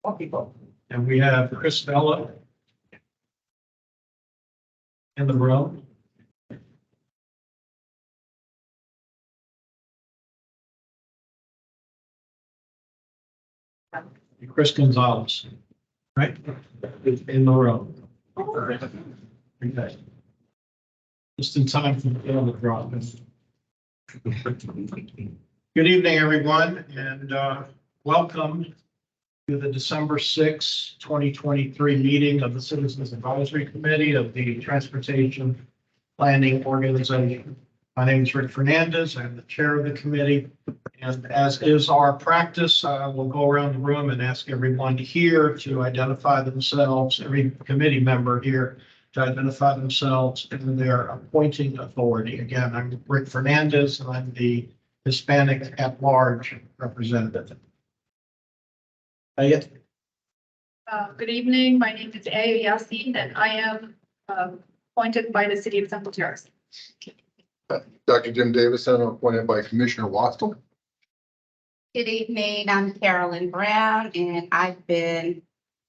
More people. And we have Chris Vella in the room. Chris Gonzalez, right? In the room. Okay. Just in time for the other drop. Good evening, everyone, and welcome to the December 6, 2023 meeting of the Citizens Advisory Committee of the Transportation Planning Organization. My name is Rick Fernandez. I'm the chair of the committee. And as is our practice, we'll go around the room and ask everyone here to identify themselves, every committee member here to identify themselves and their appointing authority. Again, I'm Rick Fernandez, and I'm the Hispanic at-large representative. Good evening. My name is Aya Yassin, and I am appointed by the City of Temple Terrace. Dr. Jim Davison, appointed by Commissioner Wastel. Good evening, I'm Carolyn Brown, and I've been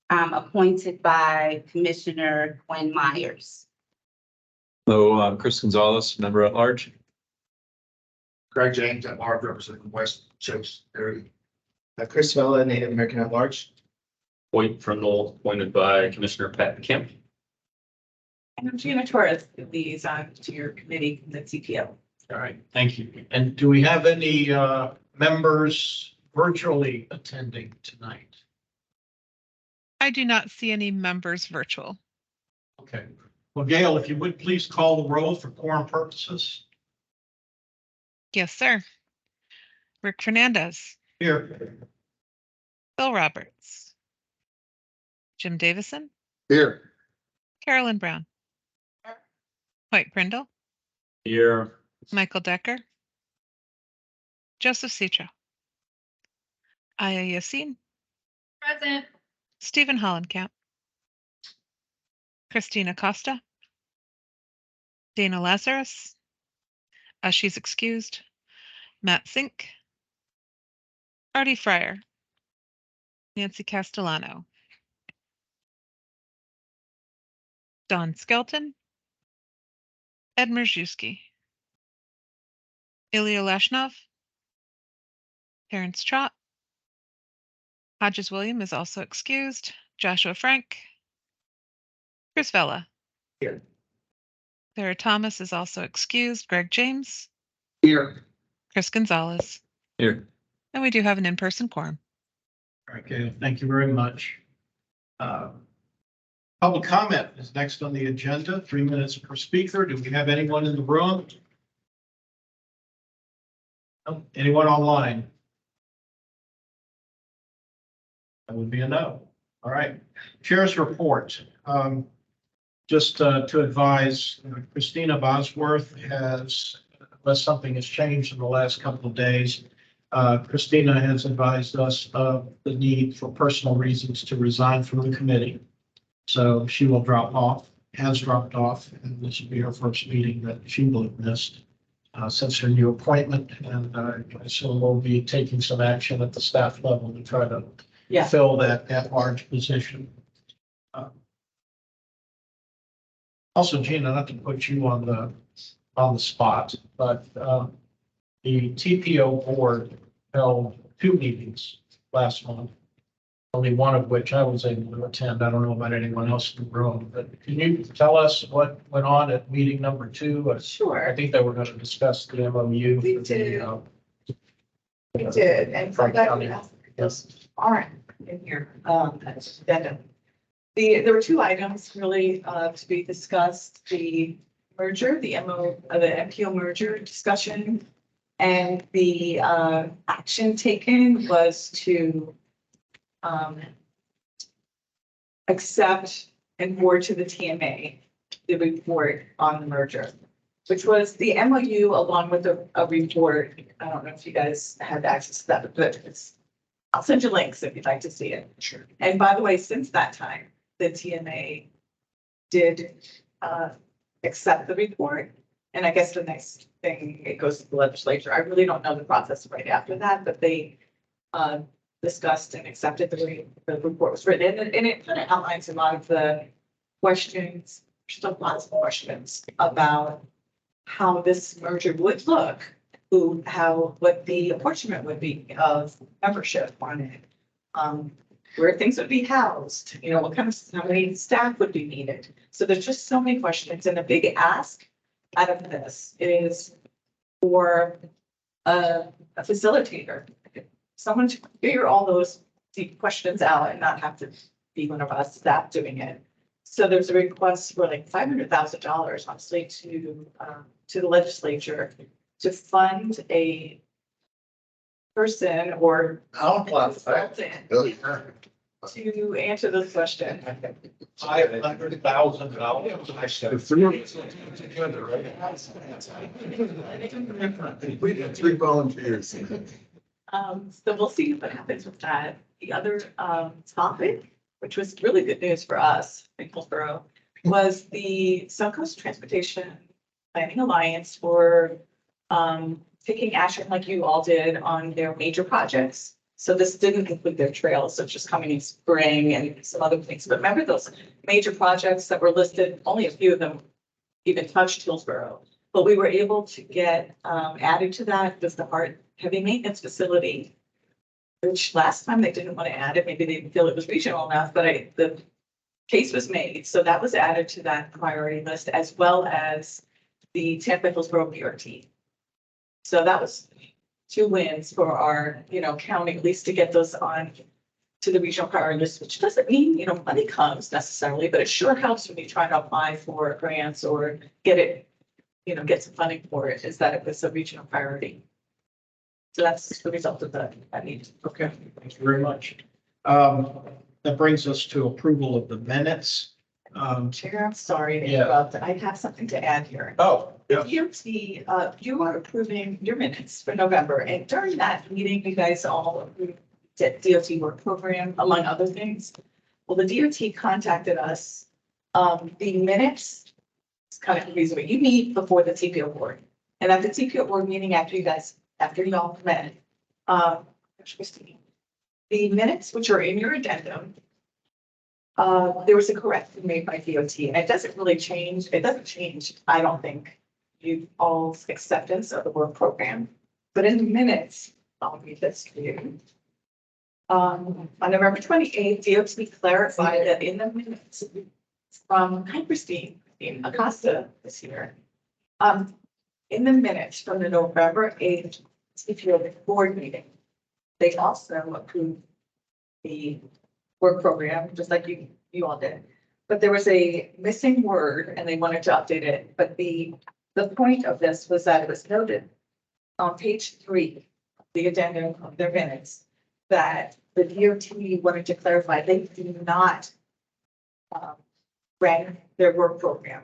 appointed by Commissioner Gwen Myers. Hello, I'm Chris Gonzalez, member at large. Craig James at large, representing West Chase area. Chris Vella, Native American at large. Point from Knoll, appointed by Commissioner Pat Kemp. And I'm Gina Torres, liaison to your committee from the CPO. All right, thank you. And do we have any members virtually attending tonight? I do not see any members virtual. Okay. Well, Gail, if you would please call the roll for quorum purposes. Yes, sir. Rick Fernandez, Here. Bill Roberts, Jim Davison, Here. Carolyn Brown, White Brindle, Here. Michael Decker, Joseph Citro, Aya Yassin, Present. Stephen Hollenkamp, Christina Costa, Dana Lazarus, she's excused, Matt Sink, Artie Fryer, Nancy Castellano, Don Skelton, Ed Merzewski, Ilya Lashnov, Terrence Trott, Hodges William is also excused, Joshua Frank, Chris Vella. Here. Sarah Thomas is also excused, Greg James, Here. Chris Gonzalez, Here. and we do have an in-person quorum. Okay, thank you very much. Public comment is next on the agenda, 3 minutes per speaker. Do we have anyone in the room? No? Anyone online? That would be a no. All right, chair's report. Just to advise, Christina Bosworth has, unless something has changed in the last couple of days, Christina has advised us of the need for personal reasons to resign from the committee. So she will drop off, has dropped off, and this will be her first meeting that she will have missed since her new appointment. And so we'll be taking some action at the staff level to try to fill that at-large position. Also, Gina, not to put you on the spot, but the TPO board held 2 meetings last month, only one of which I was able to attend. I don't know about anyone else in the room, but can you tell us what went on at meeting number 2? I Sure, think they were going to discuss the MOU. we for did. the, We did, and so Frank that County. was aren't in here. That's addendum. There were 2 items really to be discussed: the merger, the MPO merger discussion, and the action taken was to accept and forward to the TMA the report on the merger, which was the MOU along with a report. I don't know if you guys had access to that, but I'll send you links if you'd like to see it. Sure. And by the way, since that time, the TMA did accept the report. And I guess the next thing, it goes to the legislature. I really don't know the process right after that, but they discussed and accepted the way the report was written. And it kind of outlines a lot of the questions, still lots of questions about how this merger would look, what the apportionment would be of membership on it. Where things would be housed, you know, how many staff would be needed. So there's just so many questions, and a big ask out of this is for a facilitator, someone to figure all those deep questions out and not have to be one of us staff doing it. So there's a request for like $500,000, honestly, to the legislature to fund a person or consultant to answer this question. $500,000. We did 3 volunteers. So we'll see what happens with that. The other topic, which was really good news for us in Hillsborough, was the Suncoast Transportation Planning Alliance for taking action like you all did on their major projects. So this didn't include their trails, so it's just coming in spring and some other things. But remember those major projects that were listed, only a few of them even touched Hillsborough. But we were able to get added to that was the Hart Heavy Maintenance Facility, which last time they didn't want to add it. Maybe they didn't feel it was regional enough, but the case was made. So that was added to that priority list, as well as the Tampa Hillsborough BRT. So that was 2 wins for our, county, at least to get those on to the regional priority list, which doesn't mean, money comes necessarily, but it sure helps when you try to apply for grants or get it, get some funding for it, is that it was a regional priority. So that's the result of that need. Okay, thank you very much. That brings us to approval of the minutes. Chair, I'm sorry to Yeah. interrupt. I have something to add here. Oh, The DOT, you are approving your minutes for November, and during that meeting, you guys all approved the DOT work program, among other things. Well, the DOT contacted us. The minutes, it's kind of confusing, but you meet before the TPO board. And at the TPO board meeting, after y'all met, Christine, the minutes, which are in your addendum, there was a correction made by DOT, and it doesn't change, I don't think, you all's acceptance of the work program. But in the minutes, I'll read this to you. On November 28th, DOT clarified that in the minutes from Christine Acosta this year, in the minutes from the November 8th TPO board meeting, they also approved the work program, just like you all did. But there was a missing word and they wanted to update it. But the point of this was that it was noted on page 3, the addendum of their minutes, that the DOT wanted to clarify they do not rank their work program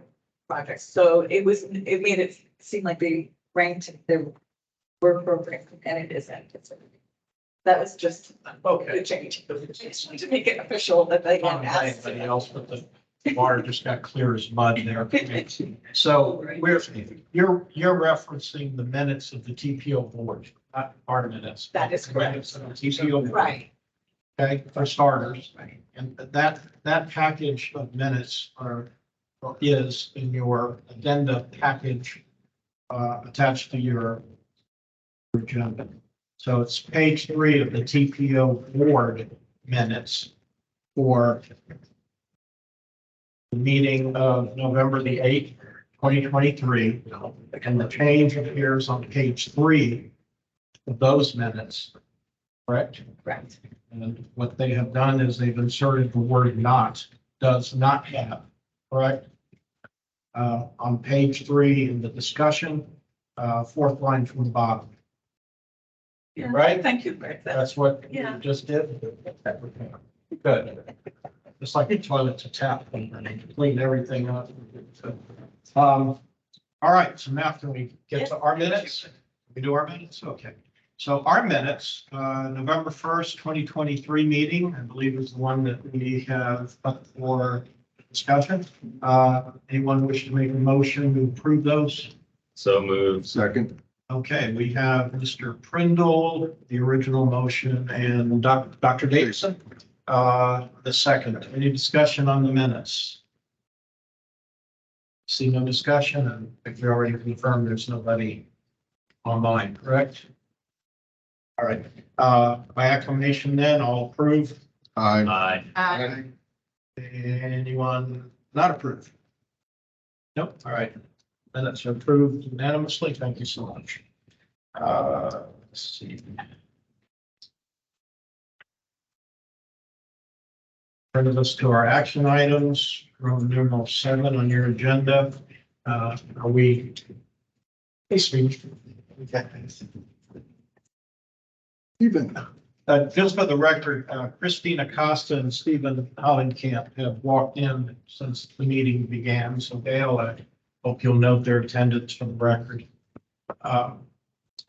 projects. So it made it seem like they ranked their work program, and it isn't. That was just okay. the change. Just wanted to make it official that they Not had asked. anybody else, but the water just got clear as mud there. So you're referencing the minutes of the TPO board, not our minutes. That is correct. Minutes of the TPO board. Right. Okay, for starters. And that package of minutes is in your addenda package attached to your agenda. So it's page 3 of the TPO board minutes for the meeting of November the 8th, 2023. And the change appears on page 3 of those minutes, correct? Correct. And what they have done is they've inserted the word does not have, correct? On page 3 in the discussion, 4th line from the bottom. Yeah. Right? Thank you, Greg. That's what you Yeah. just did? Good. Just like the toilet to tap and clean everything up. All right, so now can we get to our minutes? We do our minutes? Okay. So our minutes, November 1st, 2023 meeting, I believe is the one that we have up for discussion. Anyone wish to make a motion to approve those? So moved. Second. Okay, we have Mr. Prindle, the original motion, and Dr. Davidson, the second. Any discussion on the minutes? See no discussion, and if we already confirmed, there's nobody online, correct? All right, by acclamation then, all approve. Aye. Anyone not approve? Nope, all right. Minutes are approved unanimously. Thank you so much. Let's see. Brings us to our action items, Roman numeral 7 on your agenda. Are we? Hey, Steve. Even. Just for the record, Christina Costa and Stephen Hollenkamp have walked in since the meeting began. So Dale, I hope you'll note their attendance for the record.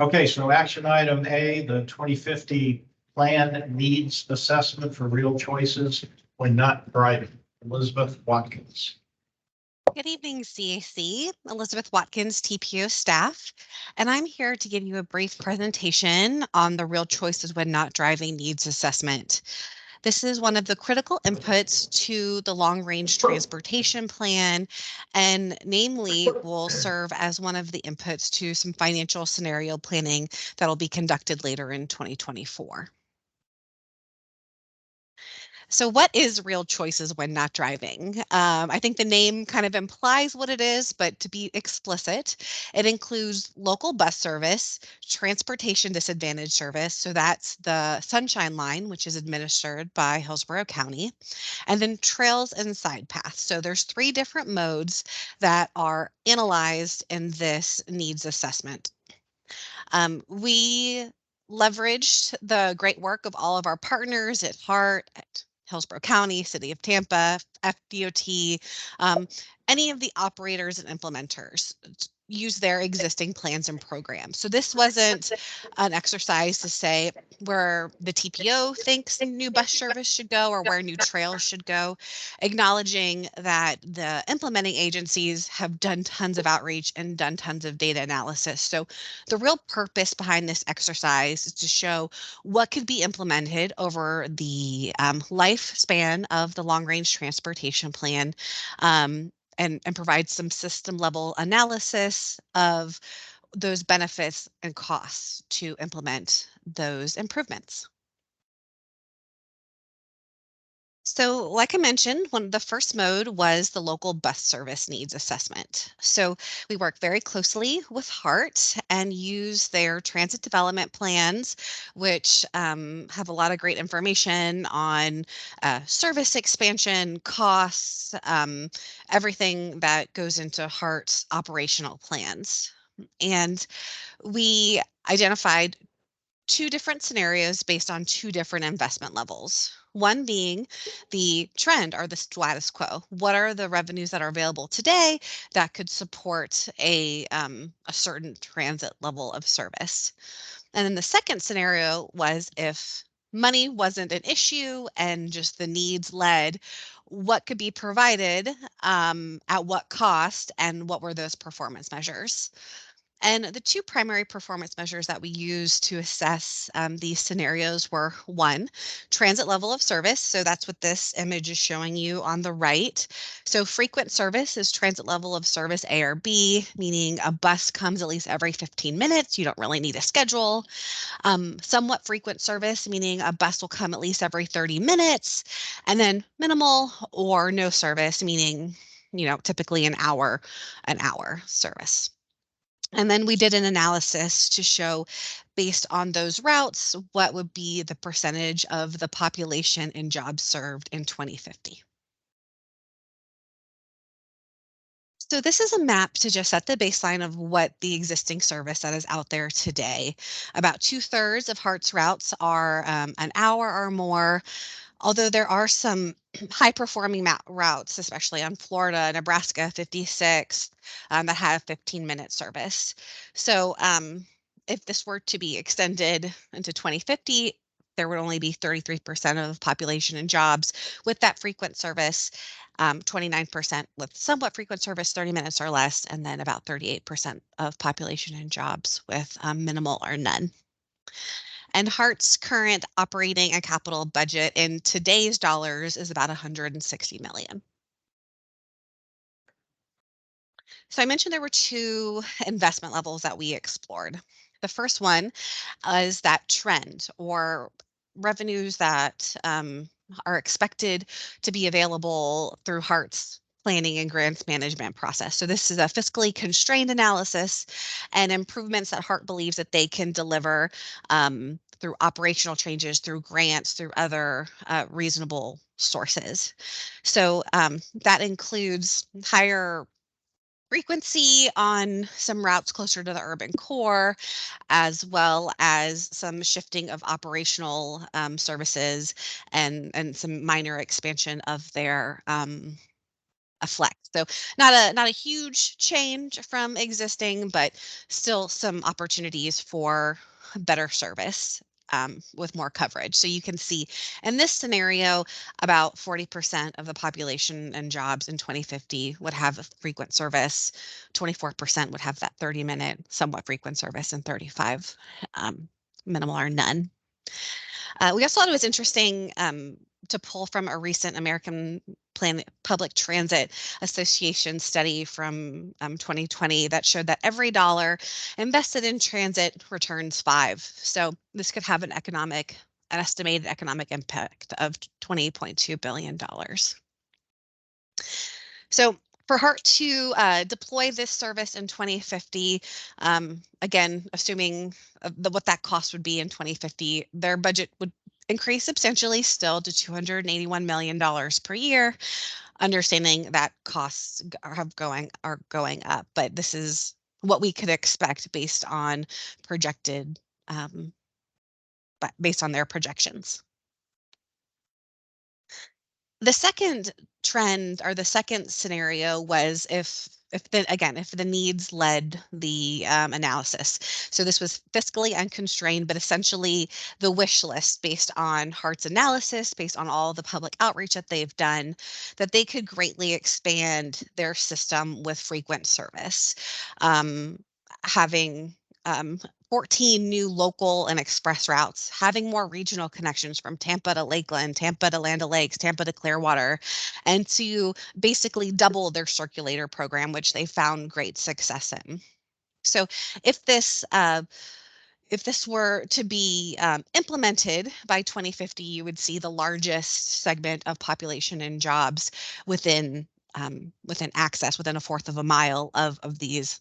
Okay, so action item A, the 2050 plan needs assessment for real choices when not driving. Elizabeth Watkins. Good evening, CAC. Elizabeth Watkins, TPO staff, and I'm here to give you a brief presentation on the Real Choices When Not Driving Needs Assessment. This is one of the critical inputs to the long-range transportation plan, and namely will serve as one of the inputs to some financial scenario planning that will be conducted later in 2024. So what is Real Choices When Not Driving? I think the name kind of implies what it is, but to be explicit, it includes local bus service, transportation disadvantage service, so that's the Sunshine Line, which is administered by Hillsborough County, and then trails and side paths. So there's 3 different modes that are analyzed in this needs assessment. We leveraged the great work of all of our partners at HART, at Hillsborough County, City of Tampa, FDOT, any of the operators and implementers use their existing plans and programs. So this wasn't an exercise to say where the TPO thinks new bus service should go or where new trails should go, acknowledging that the implementing agencies have done tons of outreach and done tons of data analysis. So the real purpose behind this exercise is to show what could be implemented over the lifespan of the long-range transportation plan, and provide some system level analysis of those benefits and costs to implement those improvements. So like I mentioned, the first mode was the local bus service needs assessment. So we work very closely with HART and use their transit development plans, which have a lot of great information on service expansion, costs, everything that goes into HART's operational plans. And we identified 2 different scenarios based on 2 different investment levels. One being the trend or the status quo. What are the revenues that are available today that could support a certain transit level of service? And then the second scenario was if money wasn't an issue and just the needs led, what could be provided, at what cost, and what were those performance measures? And the 2 primary performance measures that we use to assess these scenarios were 1, transit level of service. So that's what this image is showing you on the right. So frequent service is transit level of service A or B, meaning a bus comes at least every 15 minutes. You don't really need a schedule. Somewhat frequent service, meaning a bus will come at least every 30 minutes. And then minimal or no service, meaning, typically an hour service. And then we did an analysis to show, based on those routes, what would be the percentage of the population and jobs served in 2050. So this is a map to just set the baseline of what the existing service that is out there today. About 2/3 of HART's routes are an hour or more, although there are some high performing routes, especially on Florida, Nebraska 56, that have 15-minute service. So if this were to be extended into 2050, there would only be 33% of population and jobs with that frequent service, 29% with somewhat frequent service, 30 minutes or less, and then about 38% of population and jobs with minimal or none. And HART's current operating and capital budget in today's dollars is about 160 million. So I mentioned there were two investment levels that we explored. The first one is that trend, or revenues that are expected to be available through HART's planning and grants management process. So this is a fiscally constrained analysis and improvements that HART believes that they can deliver through operational changes, through grants, through other reasonable sources. So that includes higher frequency on some routes closer to the urban core, as well as some shifting of operational services and some minor expansion of their a flex. So not a huge change from existing, but still some opportunities for better service with more coverage. So you can see in this scenario, about 40% of the population and jobs in 2050 would have a frequent service, 24% would have that 30-minute somewhat frequent service, and 35 minimal or none. We also thought it was interesting to pull from a recent American Public Transit Association study from 2020 that showed that every dollar invested in transit returns 5. So this could have an estimated economic impact of $20.2 billion. So for HART to deploy this service in 2050, again, assuming what that cost would be in 2050, their budget would increase substantially still to $281 million per year, understanding that costs are going up. But this is what we could expect based on based on their projections. The second trend, or the second scenario, was if the needs led the analysis. So this was fiscally unconstrained, but essentially the wish list based on HART's analysis, based on all the public outreach that they've done, that they could greatly expand their system with frequent service, having 14 new local and express routes, having more regional connections from Tampa to Lakeland, Tampa to Land O'Lakes, Tampa to Clearwater, and to basically double their circulator program, which they found great success in. So if this were to be implemented by 2050, you would see the largest segment of population and jobs within access, within 1/4 of a mile of these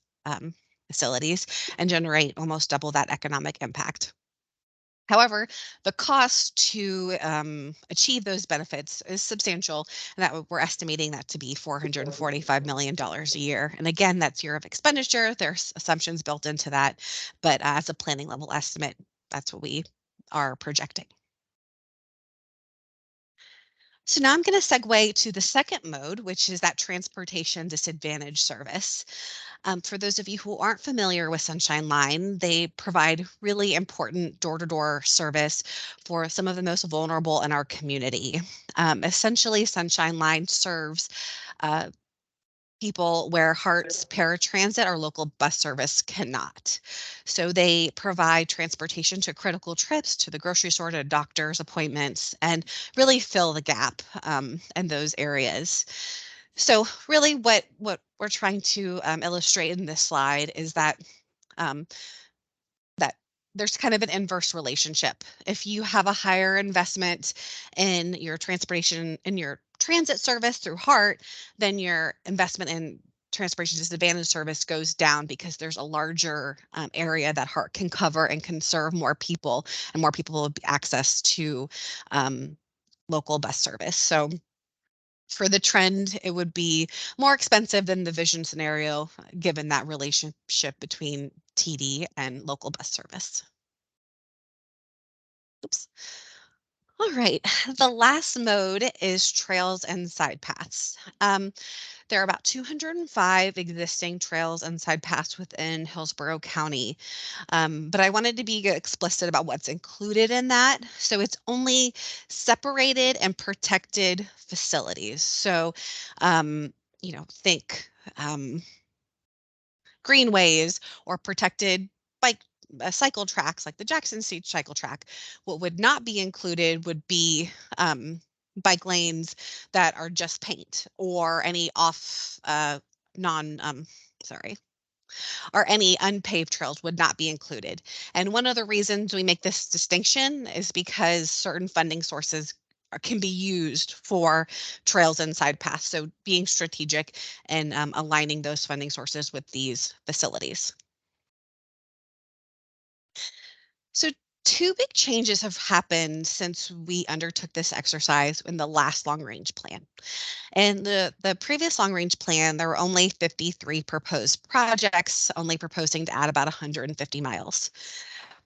facilities, and generate almost double that economic impact. However, the cost to achieve those benefits is substantial, and that we're estimating that to be $445 million a year. And again, that's year of expenditure. There's assumptions built into that, but as a planning level estimate, that's what we are projecting. So now I'm going to segue to the second mode, which is that transportation disadvantage service. For those of you who aren't familiar with Sunshine Line, they provide really important door-to-door service for some of the most vulnerable in our community. Essentially, Sunshine Line serves people where HART's paratransit or local bus service cannot. So they provide transportation to critical trips, to the grocery store, to doctor's appointments, and really fill the gap in those areas. So really what we're trying to illustrate in this slide is that that there's kind of an inverse relationship. If you have a higher investment in your transportation, in your transit service through HART, then your investment in transportation disadvantage service goes down, because there's a larger area that HART can cover and can serve more people, and more people will have access to local bus service. So for the trend, it would be more expensive than the vision scenario, given that relationship between TD and local bus service. Oops. All right, the last mode is trails and side paths. There are about 205 existing trails and side paths within Hillsborough County. But I wanted to be explicit about what's included in that. So it's only separated and protected facilities. So, think greenways or protected bike cycle tracks like the Jackson Street cycle track. What would not be included would be bike lanes that are just paint or any off non sorry or any unpaved trails would not be included. And one of the reasons we make this distinction is because certain funding sources can be used for trails and side paths. So being strategic and aligning those funding sources with these facilities. So two big changes have happened since we undertook this exercise in the last long range plan. In the previous long range plan, there were only 53 proposed projects, only proposing to add about 150 miles.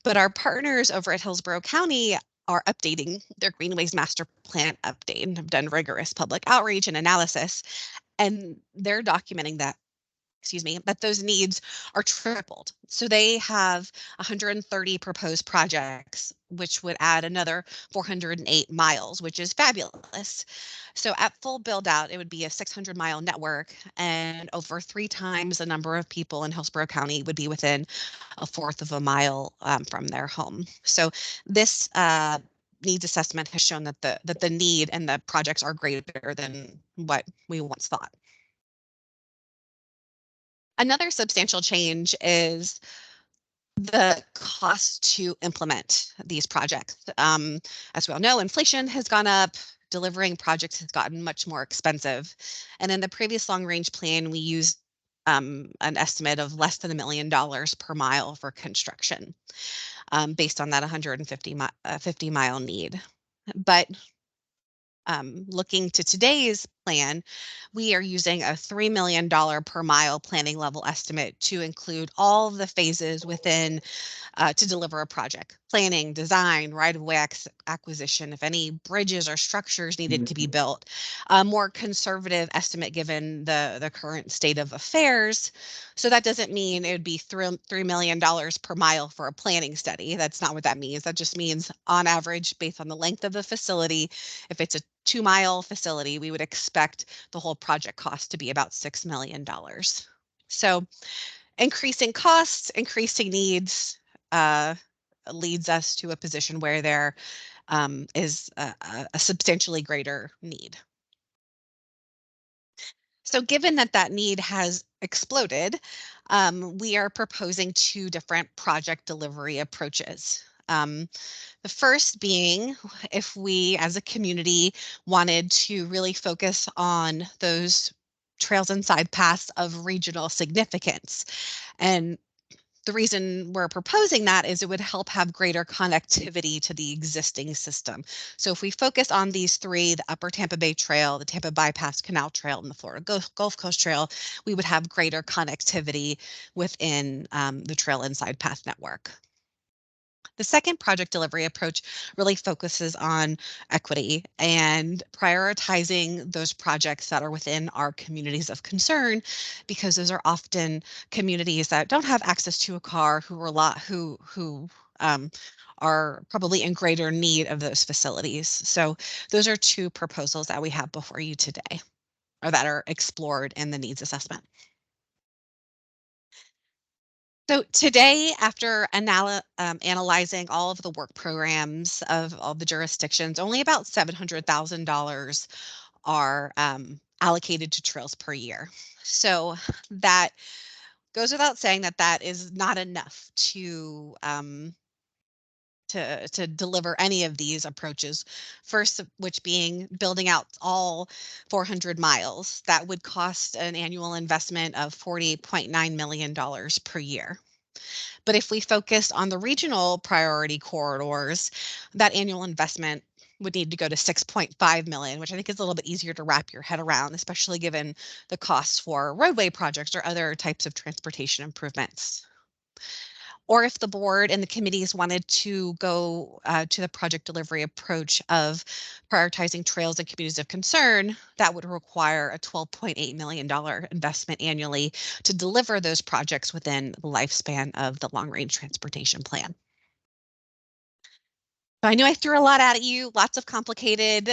But our partners over at Hillsborough County are updating their Greenways Master Plan update and have done rigorous public outreach and analysis, and they're documenting that that those needs are tripled. So they have 130 proposed projects, which would add another 408 miles, which is fabulous. So at full build out, it would be a 600-mile network, and over 3 times the number of people in Hillsborough County would be within a fourth of a mile from their home. So this needs assessment has shown that the need and the projects are greater than what we once thought. Another substantial change is the cost to implement these projects. As we all know, inflation has gone up, delivering projects has gotten much more expensive. And in the previous long range plan, we used an estimate of less than $1 million per mile for construction based on that 50-mile need. But looking to today's plan, we are using a $3 million per mile planning level estimate to include all of the phases within to deliver a project: planning, design, right-of-way acquisition, if any bridges or structures needed to be built. A more conservative estimate given the current state of affairs. So that doesn't mean it would be $3 million per mile for a planning study. That's not what that means. That just means on average, based on the length of the facility, if it's a 2-mile facility, we would expect the whole project cost to be about $6 million. So increasing costs, increasing needs leads us to a position where there is a substantially greater need. So given that need has exploded, we are proposing 2 different project delivery approaches. The first being, if we as a community wanted to really focus on those trails and side paths of regional significance. And the reason we're proposing that is it would help have greater connectivity to the existing system. So if we focus on these 3, the Upper Tampa Bay Trail, the Tampa Bypass Canal Trail, and the Florida Gulf Coast Trail, we would have greater connectivity within the trail and side path network. The second project delivery approach really focuses on equity and prioritizing those projects that are within our communities of concern, because those are often communities that don't have access to a car, who are probably in greater need of those facilities. So those are 2 proposals that we have before you today, or that are explored in the needs assessment. So today, after analyzing all of the work programs of all the jurisdictions, only about $700,000 are allocated to trails per year. So that goes without saying that is not enough to deliver any of these approaches. First, which being building out all 400 miles, that would cost an annual investment of $40.9 million per year. But if we focus on the regional priority corridors, that annual investment would need to go to 6.5 million, which I think is a little bit easier to wrap your head around, especially given the costs for roadway projects or other types of transportation improvements. or if the board and the committees wanted to go to the project delivery approach of prioritizing trails and communities of concern, that would require a $12.8 million investment annually to deliver those projects within the lifespan of the long-range transportation plan. So I knew I threw a lot at you, lots of complicated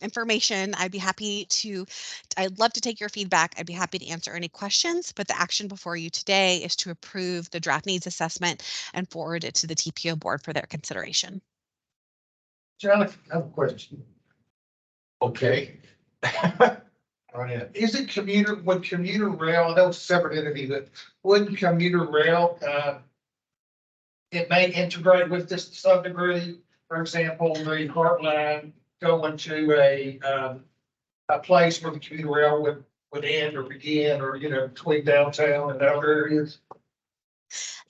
information. I'd love to take your feedback. I'd be happy to answer any questions, but the action before you today is to approve the draft needs assessment and forward it to the TPO board for their consideration. John, I have a question. Okay. Right in. Is it would commuter rail, I know it's a separate entity, but wouldn't commuter rail, it may integrate with this to some degree? For example, the Heartline going to a place where the commuter rail would end or begin, or, between downtown and other areas?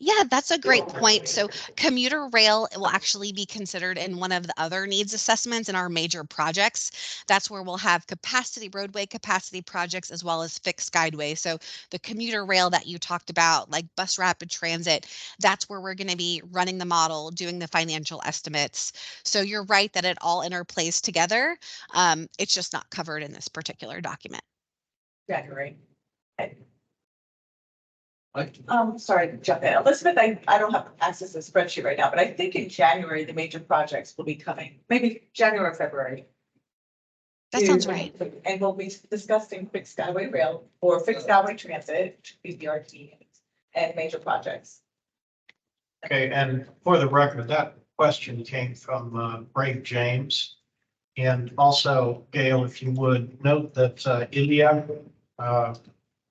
Yeah, that's a great point. So commuter rail will actually be considered in one of the other needs assessments in our major projects. That's where we'll have roadway capacity projects, as well as fixed guideway. So the commuter rail that you talked about, like bus rapid transit, that's where we're going to be running the model, doing the financial estimates. So you're right that it all interplays together. It's just not covered in this particular document. January. Sorry to jump in. Elizabeth, I don't have access to the spreadsheet right now, but I think in January, the major projects will be coming, maybe January or February. That sounds right. And we'll be discussing fixed skyway rail or fixed skyway transit, BRT, and major projects. Okay, and for the record, that question came from Brave James. And also, Gail, if you would note that Ilya,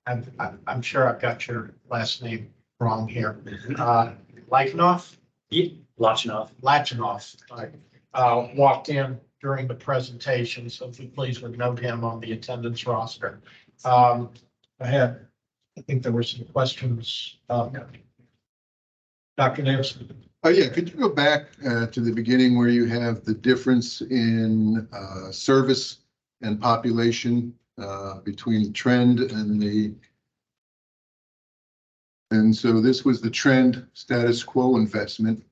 I'm sure I've got your last name wrong here. Lachinov? Lachinov, walked in during the presentation, so if you please would note him on the attendance roster. I think there were some questions. Dr. Davis. Oh, yeah. Could you go back to the beginning where you have the difference in service and population between the trend and so this was the trend status quo investment.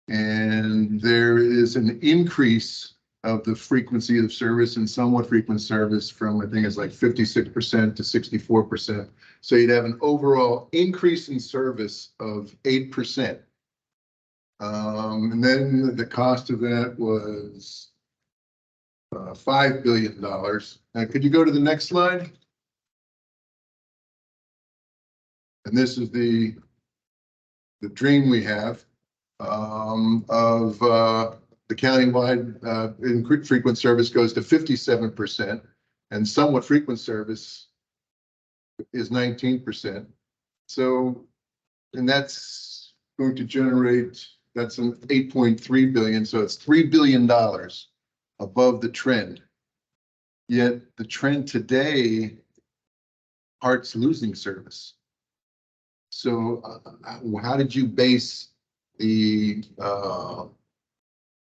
And there is an increase of the frequency of service and somewhat frequent service from, I think it's like 56% to 64%. So you'd have an overall increase in service of 8%. And then the cost of that was $5 billion. Could you go to the next slide? And this is the dream we have of the countywide frequent service goes to 57%, and somewhat frequent service is 19%. So, and that's going to generate, that's an 8.3 billion. So it's $3 billion above the trend. Yet the trend today, Hart's losing service. So how did you base the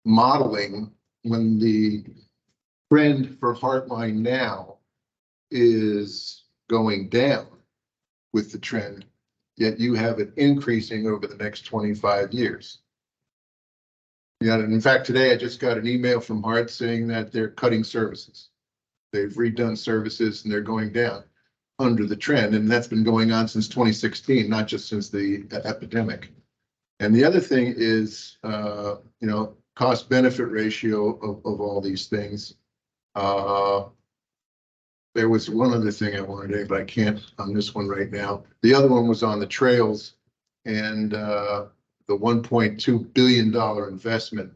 modeling when the trend for Heartline now is going down with the trend, yet you have it increasing over the next 25 years? Yeah, and in fact, today I just got an email from Hart saying that they're cutting services. They've redone services and they're going down under the trend, and that's been going on since 2016, not just since the epidemic. And the other thing is, cost benefit ratio of all these things. There was one other thing I wanted to, but I can't on this one right now. The other one was on the trails and the $1.2 billion investment.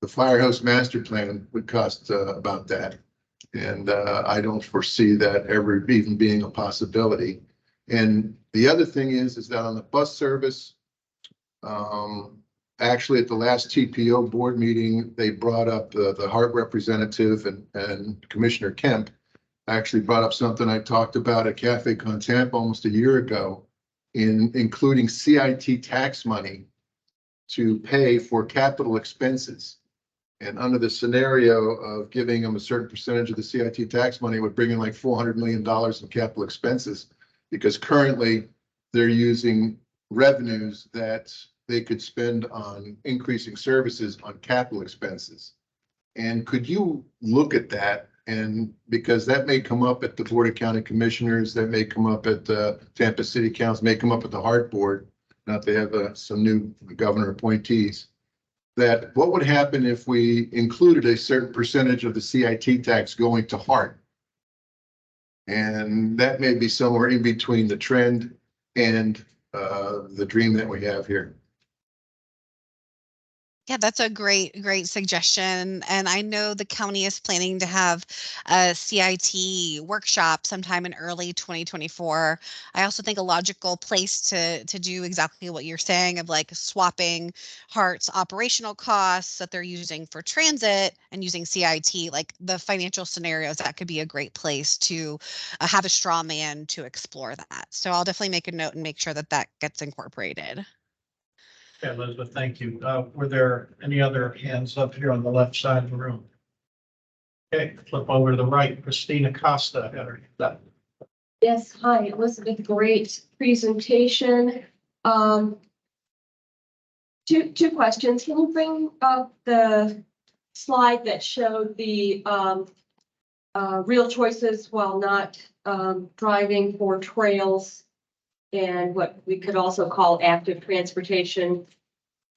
The Firehouse Master Plan would cost about that. And I don't foresee that ever even being a possibility. And the other thing is that on the bus service, actually at the last TPO board meeting, they brought up the Hart representative and Commissioner Kemp actually brought up something I talked about at Cafe Con Tampa almost a year ago, in including CIT tax money to pay for capital expenses. And under the scenario of giving them a certain percentage of the CIT tax money would bring in like $400 million in capital expenses. Because currently they're using revenues that they could spend on increasing services on capital expenses. And could you look at that? And because that may come up at the Board of County Commissioners, that may come up at the Tampa City Council, may come up at the Hart Board. Now that they have some new governor appointees. That what would happen if we included a certain percentage of the CIT tax going to Hart? And that may be somewhere in between the trend and the dream that we have here. Yeah, that's a great suggestion. And I know the county is planning to have a CIT workshop sometime in early 2024. I also think a logical place to do exactly what you're saying of like swapping Hart's operational costs that they're using for transit and using CIT, like the financial scenarios, that could be a great place to have a straw man to explore that. So I'll definitely make a note and make sure that that gets incorporated. Okay, Elizabeth, thank you. Were there any other hands up here on the left side of the room? Okay, flip over to the right. Christina Costa had her hand up. Yes, hi, Elizabeth, great presentation. Two questions. Can you bring up the slide that showed the real choices while not driving for trails and what we could also call active transportation?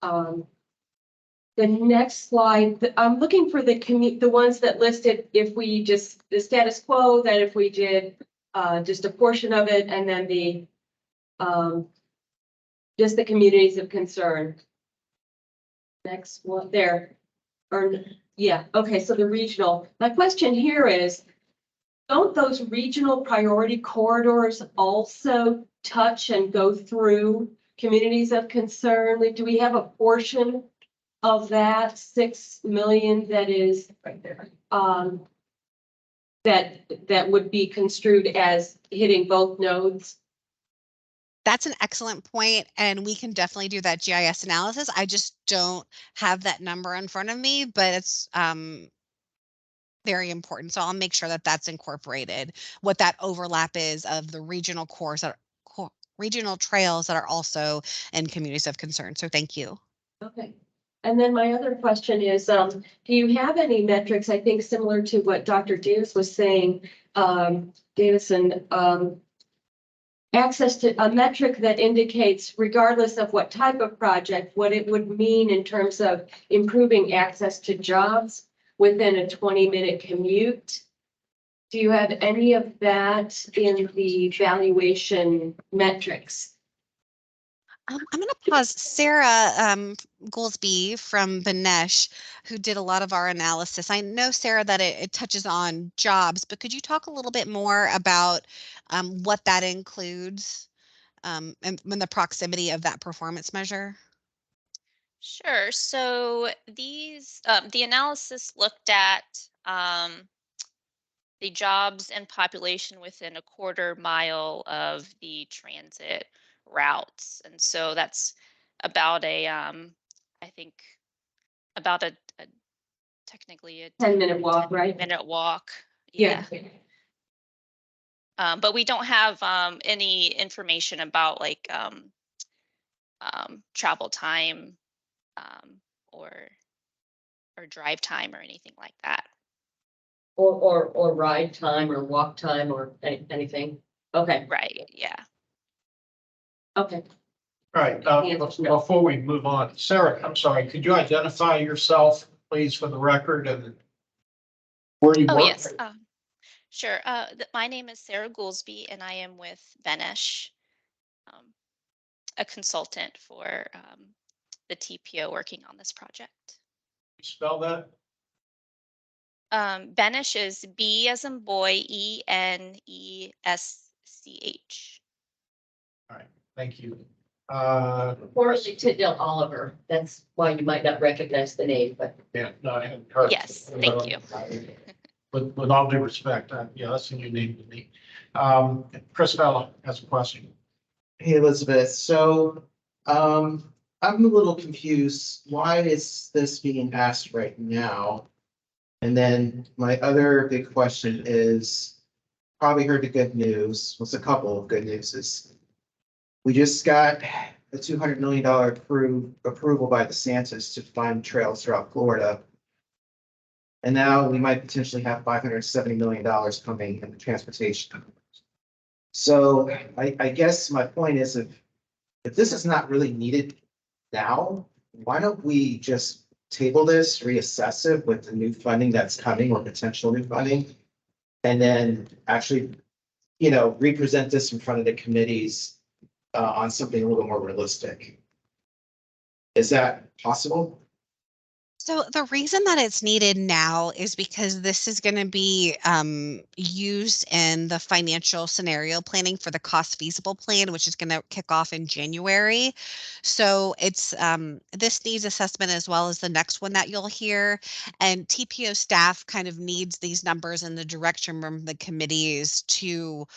The next slide, I'm looking for the ones that listed if we just the status quo, that if we did just a portion of it, and then the just the communities of concern. Next one there, or yeah, okay, so the regional. My question here is, don't those regional priority corridors also touch and go through communities of concern? Like, do we have a portion of that 6 million that is right there? That would be construed as hitting both nodes? That's an excellent point, and we can definitely do that GIS analysis. I just don't have that number in front of me, but it's very important. So I'll make sure that that's incorporated, what that overlap is of the regional cores that are regional trails that are also in communities of concern. So thank you. Okay. And then my other question is, do you have any metrics, I think similar to what Dr. Davis was saying, Davison, access to a metric that indicates, regardless of what type of project, what it would mean in terms of improving access to jobs within a 20-minute commute? Do you have any of that in the valuation metrics? I'm going to pause. Sarah Goolsby from Benesh, who did a lot of our analysis. I know, Sarah, that it touches on jobs, but could you talk a little bit more about what that includes and the proximity of that performance measure? Sure. So these the analysis looked at the jobs and population within a quarter mile of the transit routes, and so that's about a I think about a technically a 10-minute walk, right? minute walk. Yeah. But we don't have any information about like travel time or drive time or anything like that. Or ride time or walk time or anything? Okay. Right, yeah. Okay. All right, before we move on, Sarah, I'm sorry, could you identify yourself, please, for the record, and where you work? Oh, yes. Sure. My name is Sarah Goolsby, and I am with Benesh, a consultant for the TPO working on this project. Spell that? Benesh is B as in boy, ENESCH. All right, thank you. Formerly Tidell Oliver. That's why you might not recognize the name, but. Yeah, no, I hadn't heard. Yes, thank you. With all due respect, yeah, that's a new name to me. Chris Vella has a question. Hey, Elizabeth. So, I I'm a little confused. Why is this being asked right now? And then my other big question is, probably heard the good news, was a couple of good news is we just got a $200 million approval by DeSantis to fund trails throughout Florida. And now we might potentially have $570 million coming in the transportation. So I guess my point is if this is not really needed now, why don't we just table this, reassess it with the new funding that's coming or potential new funding? And then actually, represent this in front of the committees on something a little more realistic. Is that possible? So the reason that it's needed now is because this is going to be used in the financial scenario planning for the cost feasible plan, which is going to kick off in January. So it's this needs assessment as well as the next one that you'll hear. And TPO staff kind of needs these numbers and the direction from the committees to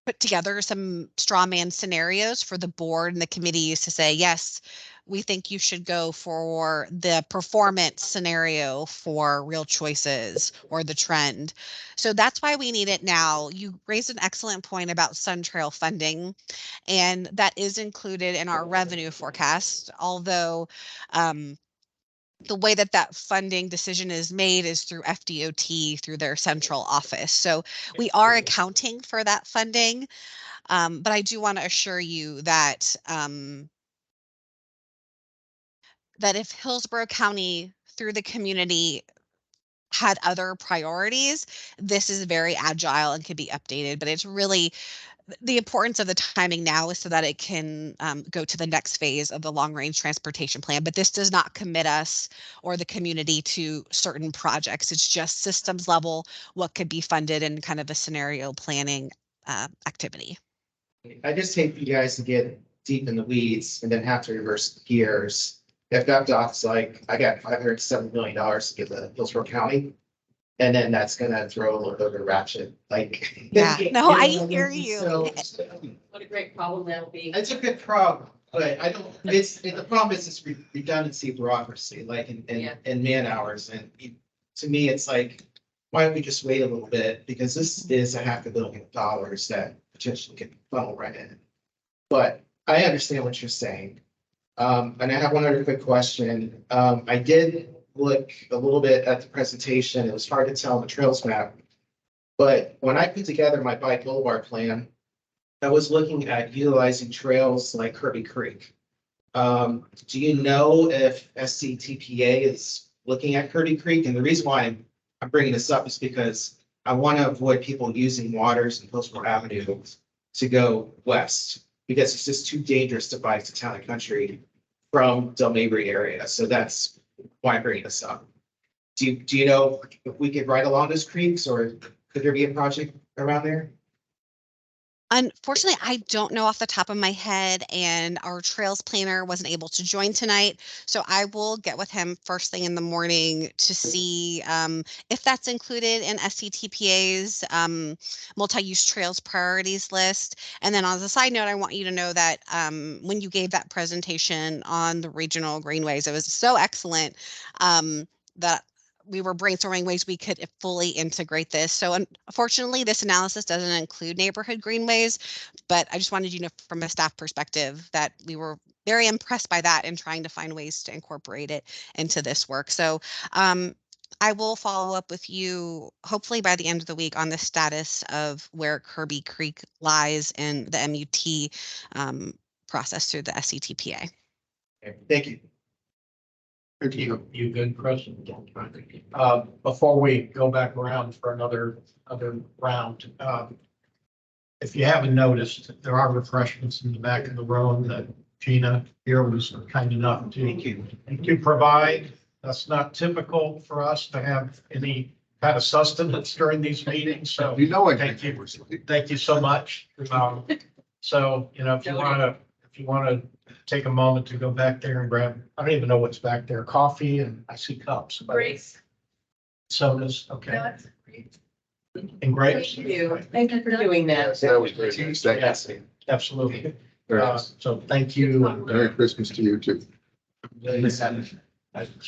put together some straw man scenarios for the board and the committees to say, yes, we think you should go for the performance scenario for Real Choices or the trend. So that's why we need it now. You raised an excellent point about Sun Trail funding, and that is included in our revenue forecast, although the way that funding decision is made is through FDOT, through their central office. So we are accounting for that funding, but I do want to assure you that that if Hillsborough County through the community had other priorities, this is very agile and could be updated, but it's really the importance of the timing now is so that it can go to the next phase of the long range transportation plan. But this does not commit us or the community to certain projects. It's just systems level, what could be funded in kind of a scenario planning activity. I just hate for you guys to get deep in the weeds and then have to reverse gears. If FDOT's like, I got $570 million to give to Hillsborough County, and then that's gonna throw a little bit of a ratchet, like. Yeah, no, I You know, hear you. So, What a great problem that'll be. it's a good problem, but I don't, the problem is it's redundancy, bureaucracy, like in man hours, and to me, it's like, why don't we just wait a little bit, because this is $500 million that potentially can funnel right in. But I understand what you're saying. And I have one other quick question. I did look a little bit at the presentation. It was hard to tell on the trails map. But when I put together my bike boulevard plan, I was looking at utilizing trails like Kirby Creek. Do you know if SCTPA is looking at Kirby Creek? And the reason why I'm bringing this up is because I want to avoid people using Waters and Hillsborough Avenue to go west, because it's just too dangerous to bike to town and country from Del Mabry area. So that's why I'm bringing this up. Do you know if we could ride along those creeks, or could there be a project around there? Unfortunately, I don't know off the top of my head, and our trails planner wasn't able to join tonight. So I will get with him first thing in the morning to see if that's included in SCTPA's multi-use trails priorities list. And then as a side note, I want you to know that when you gave that presentation on the regional greenways, it was so excellent that we were brainstorming ways we could fully integrate this. So unfortunately, this analysis doesn't include neighborhood greenways, but I just wanted you to know from a staff perspective that we were very impressed by that and trying to find ways to incorporate it into this work. So I will follow up with you hopefully by the end of the week on the status of where Kirby Creek lies in the MUT process through the SCTPA. Okay, thank you. You good, Chris? Before we go back around for another round, if you haven't noticed, there are refreshments in the back of the room that Gina here was kind enough to provide. That's not typical for us to have any kind of sustenance during these meetings, so thank you so much. So, if you want to take a moment to go back there and grab, I don't even know what's back there, coffee, and I see cups. Grapes. Sodas, okay. That's great. And grapes? Thank you for doing that. That was great. Absolutely. So thank you. And Merry Christmas to you too. I just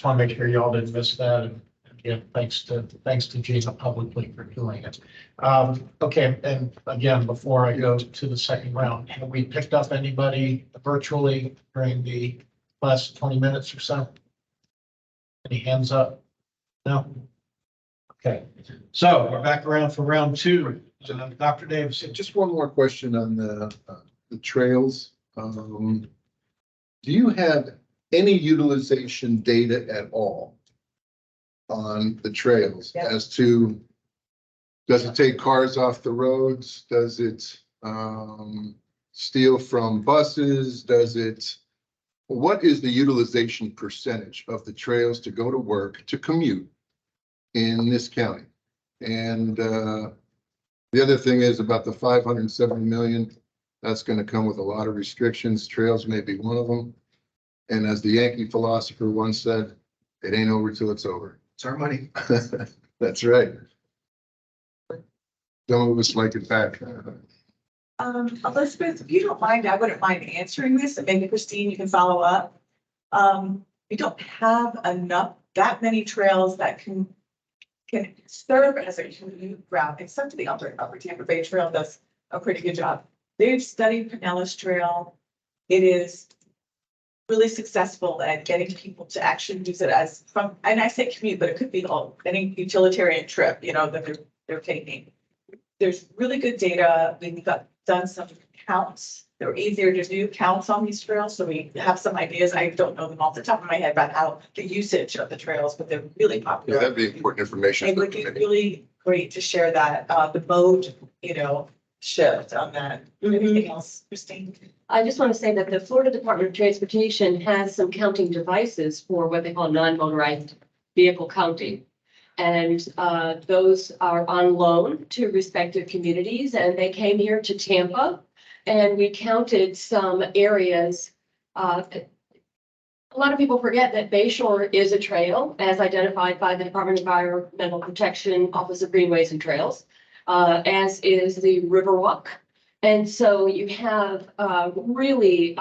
want to make sure y'all didn't miss that. And again, thanks to Gina publicly for doing it. Okay, and again, before I go to the second round, have we picked up anybody virtually during the last 20 minutes or so? Any hands up? No? Okay, so we're back around for round two. Dr. Davis. Just one more question on the trails. Do you have any utilization data at all on the trails as to, does it take cars off the roads? Does it steal from buses? What is the utilization percentage of the trails to go to work, to commute in this county? And the other thing is about the 570 million, that's going to come with a lot of restrictions. Trails may be one of them. And as the Yankee philosopher once said, it ain't over till it's over. It's our money. That's right. Some of us like it back. Elizabeth, if you don't mind, I wouldn't mind answering this, and maybe Christine, you can follow up. We don't have that many trails that can serve as a commute route, except for the upper Tampa Bay Trail does a pretty good job. They've studied Pinellas Trail. It is really successful at getting people to actually use it as and I say commute, but it could be any utilitarian trip, that they're taking. There's really good data. We've done some counts. They're easier to do counts on these trails, so we have some ideas. I don't know them off the top of my head about how the usage of the trails, but they're really popular. Yeah, that'd be important information. It would be really great to share that, the mode, shift on that. Anything else, Christine? I just want to say that the Florida Department of Transportation has some counting devices for what they call non-motorized vehicle counting. And those are on loan to respective communities, and they came here to Tampa and we counted some areas. A lot of people forget that Bayshore is a trail as identified by the Department of Environmental Protection, Office of Greenways and Trails, as is the Riverwalk. And so you have really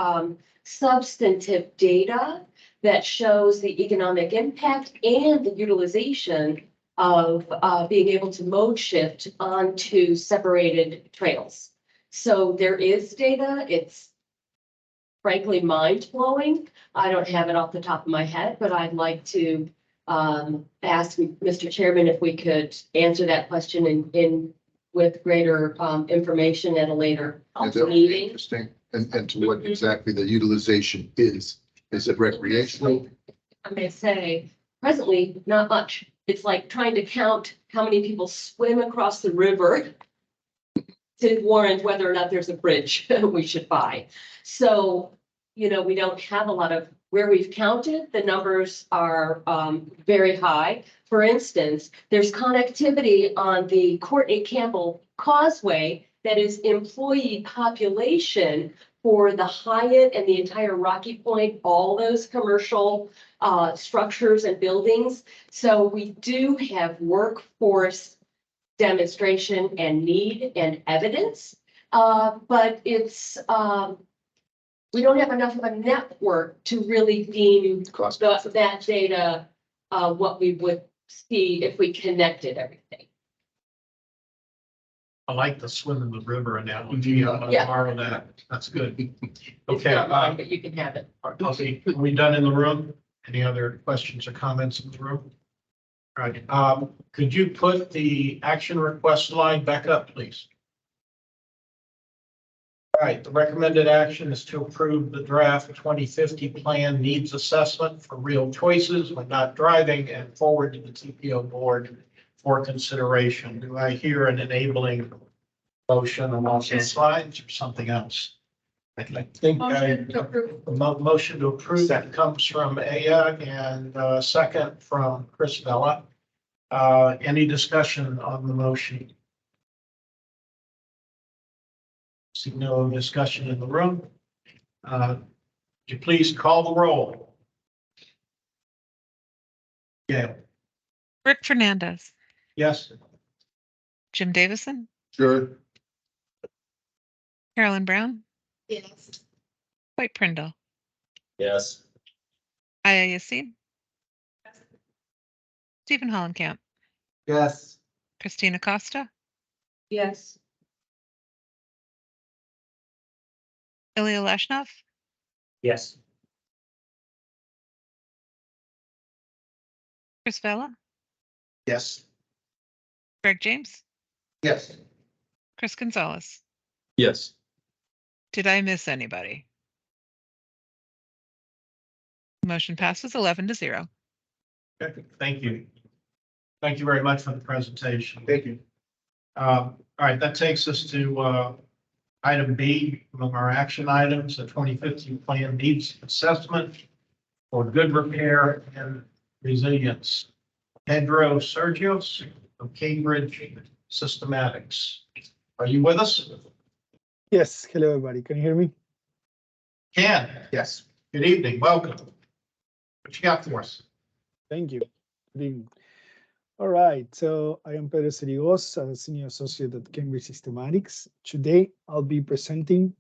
substantive data that shows the economic impact and the utilization of being able to mode shift onto separated trails. So there is data. It's frankly mind-blowing. I don't have it off the top of my head, but I'd like to ask Mr. Chairman if we could answer that question in with greater information at a later Yeah, that would be meeting. interesting. And to what exactly the utilization is. Is it recreational? I may say, presently, not much. It's like trying to count how many people swim across the river to warrant whether or not there's a bridge we should buy. So, we don't have a lot of, where we've counted, the numbers are very high. For instance, there's connectivity on the Courtney Campbell Causeway that is employee population for the Hyatt and the entire Rocky Point, all those commercial structures and buildings. So we do have workforce demonstration and need and evidence, but it's we don't have enough of a network to really deem that data what we would see if we connected everything. I like the swim in the river analogy. I'm gonna Yeah. borrow that. That's good. It's Okay, not mine, but you can have it. are we done in the room? Any other questions or comments in the room? All right, could you put the action request slide back up, please? All right, the recommended action is to approve the draft 2050 plan needs assessment for real choices when not driving and forward to the TPO board for consideration. Do I hear an enabling motion along the slides or something else? I think Motion to approve. a motion to approve that comes from Aya and second from Chris Vella. Any discussion on the motion? See no discussion in the room. Would you please call the roll? Gail? Rick Fernandez, Yes. Jim Davison, Sure. Carolyn Brown, Yes. White Prindle, Yes. Aya Yassin, Stephen Hollenkamp, Yes. Christina Costa, Yes. Ilya Leshnov, Yes. Chris Vella, Yes. Greg James, Yes. Chris Gonzalez. Yes. Did I miss anybody? Motion passes 11-0. Okay, thank you. Thank you very much for the presentation. Thank you. All right, that takes us to item B among our action items, the 2015 plan needs assessment for good repair and resilience. Pedro Sergios of Cambridge Systematics. Are you with us? Yes, hello everybody. Can you hear me? Ken, Yes. good evening, welcome. What you got for us? Thank you. Good evening. All right, so I am Pedro Serigos, a senior associate at Cambridge Systematics. Today, I'll be presenting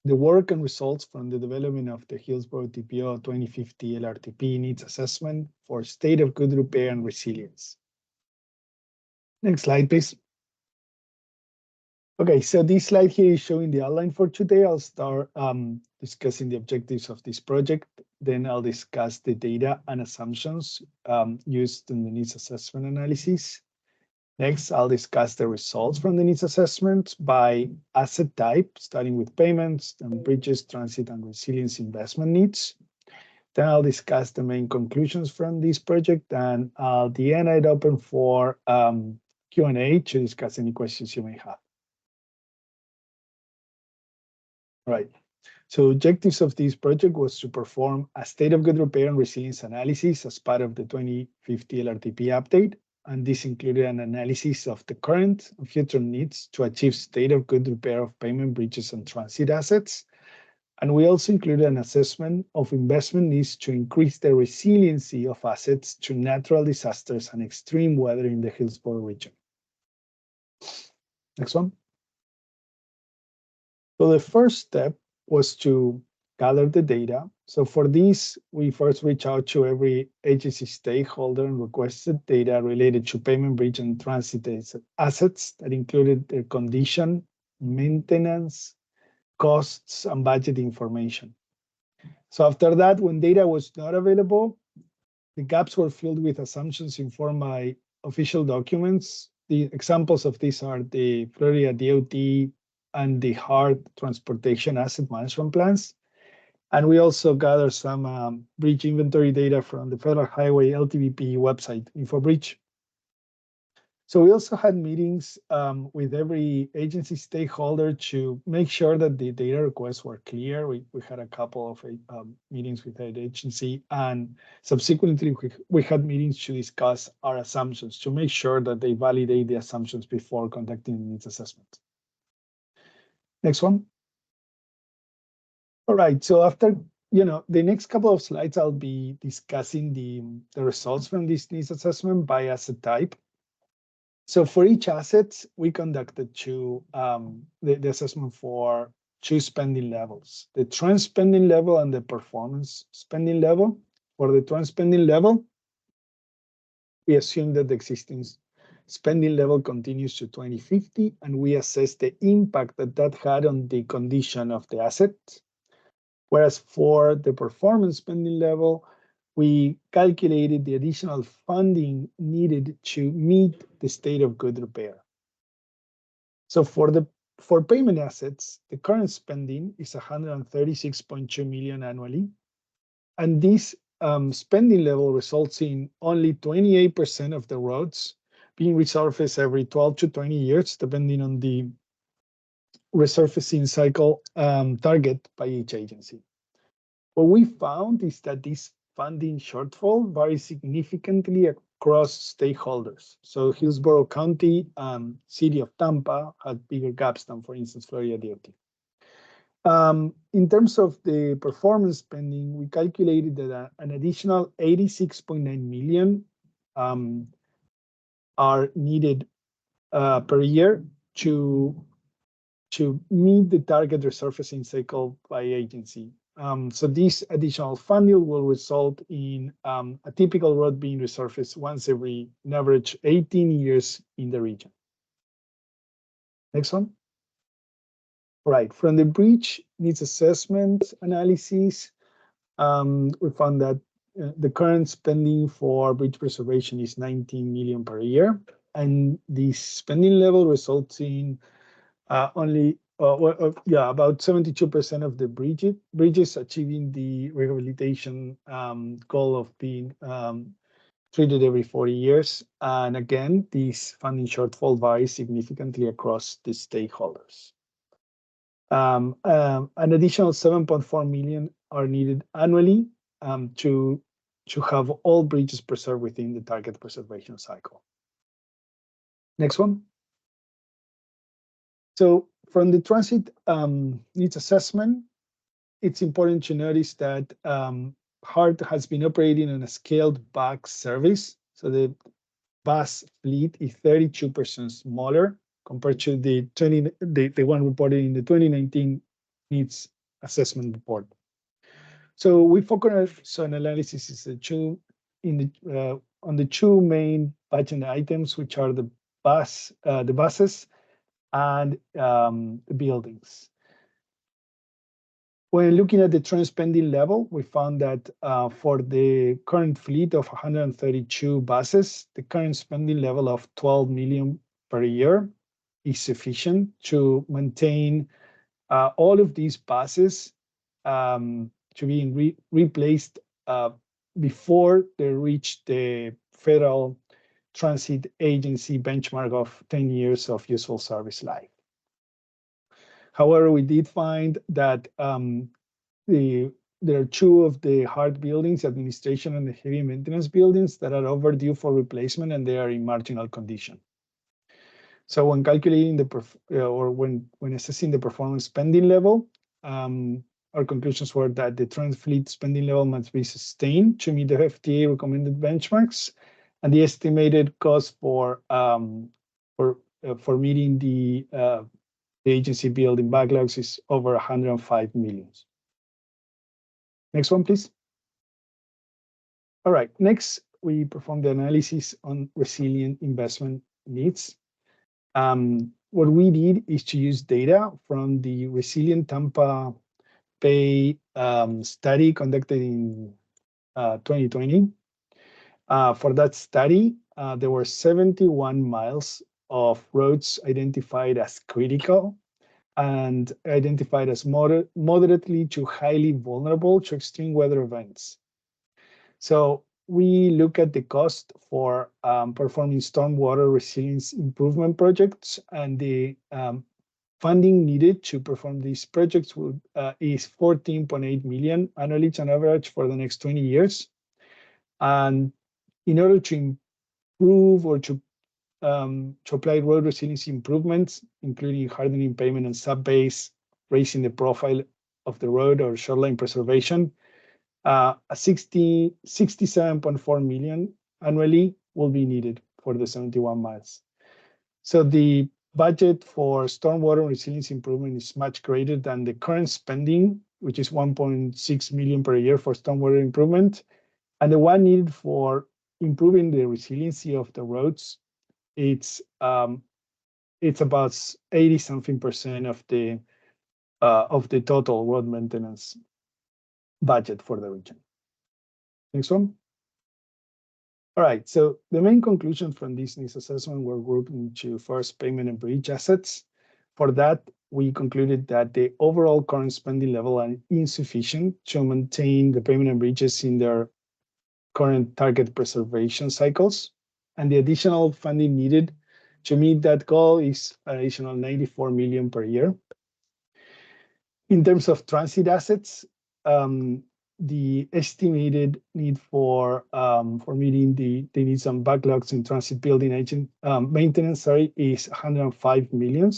the work and results from the development of the Hillsborough TPO 2050 LRTP needs assessment for state of good repair and resilience. Next slide, please. Okay, so this slide here is showing the outline for today. I'll start discussing the objectives of this project. Then I'll discuss the data and assumptions used in the needs assessment analysis. Next, I'll discuss the results from the needs assessment by asset type, starting with payments, and bridges, transit, and resilience investment needs. Then I'll discuss the main conclusions from this project, and at the end, I'd open for Q&A to discuss any questions you may have. Right. So objectives of this project was to perform a state of good repair and resilience analysis as part of the 2050 LRTP update. And this included an analysis of the current and future needs to achieve state of good repair of payment, bridges, and transit assets. And we also included an assessment of investment needs to increase the resiliency of assets to natural disasters and extreme weather in the Hillsborough region. Next one. So the first step was to gather the data. So for this, we first reached out to every agency stakeholder and requested data related to payment, bridge, and transit assets that included their condition, maintenance, costs, and budget information. So after that, when data was not available, the gaps were filled with assumptions informed by official documents. The examples of these are the Florida DOT and the HART transportation asset management plans. And we also gathered some bridge inventory data from the Federal Highway LTVP website, InfoBridge. So we also had meetings with every agency stakeholder to make sure that the data requests were clear. We had a couple of meetings with that agency, and subsequently we had meetings to discuss our assumptions to make sure that they validate the assumptions before conducting the needs assessment. Next one. All right, so after the next couple of slides, I'll be discussing the results from this needs assessment by asset type. So for each asset, we conducted the assessment for two spending levels, the trend spending level and the performance spending level. For the trend spending level, we assume that the existing spending level continues to 2050, and we assess the impact that had on the condition of the asset. Whereas for the performance spending level, we calculated the additional funding needed to meet the state of good repair. So for payment assets, the current spending is 136.2 million annually, and this spending level results in only 28% of the roads being resurfaced every 12 to 20 years, depending on the resurfacing cycle target by each agency. What we found is that this funding shortfall varies significantly across stakeholders. So Hillsborough County, City of Tampa had bigger gaps than, for instance, Florida DOT. In terms of the performance spending, we calculated that an additional 86.9 million are needed per year to to meet the target resurfacing cycle by agency. So this additional funding will result in a typical road being resurfaced once every, an average 18 years in the region. Next one. Right, from the bridge needs assessment analysis, we found that the current spending for bridge preservation is 19 million per year, and the spending level results in about 72% of the bridges achieving the rehabilitation goal of being treated every 40 years. And again, this funding shortfall varies significantly across the stakeholders. An additional 7.4 million are needed annually to have all bridges preserved within the target preservation cycle. Next one. So from the transit needs assessment, it's important to notice that HART has been operating on a scaled back service. So the bus fleet is 32% smaller compared to the one reported in the 2019 needs assessment report. So we focus on analysis on the two main budget items, which are the buses and the buildings. When looking at the trend spending level, we found that for the current fleet of 132 buses, the current spending level of 12 million per year is sufficient to maintain all of these buses to be replaced before they reach the Federal Transit Agency benchmark of 10 years of useful service life. However, we did find that there are two of the HART buildings, administration and the heavy maintenance buildings, that are overdue for replacement and they are in marginal condition. So when calculating when assessing the performance spending level, our conclusions were that the trans fleet spending level must be sustained to meet the FTA recommended benchmarks, and the estimated cost for meeting the agency building backlogs is over 105 million. Next one, please. All right, next we performed the analysis on resilient investment needs. What we did is to use data from the Resilient Tampa Bay study conducted in 2020. For that study, there were 71 miles of roads identified as critical and identified as moderately to highly vulnerable to extreme weather events. So we look at the cost for performing stormwater resilience improvement projects, and the funding needed to perform these projects is 14.8 million annually on average for the next 20 years. And in order to improve or to apply road resiliency improvements, including hardening pavement and subbase, raising the profile of the road or shoreline preservation, 67.4 million annually will be needed for the 71 miles. So the budget for stormwater resilience improvement is much greater than the current spending, which is 1.6 million per year for stormwater improvement. And the one needed for improving the resiliency of the roads, it's about 80-something% of the total road maintenance budget for the region. Next one. All right, so the main conclusion from this needs assessment were grouped into first pavement and bridge assets. For that, we concluded that the overall current spending level are insufficient to maintain the pavement and bridges in their current target preservation cycles, and the additional funding needed to meet that goal is an additional 94 million per year. In terms of transit assets, the estimated need for meeting the needs and backlogs in transit building agent maintenance is 105 million,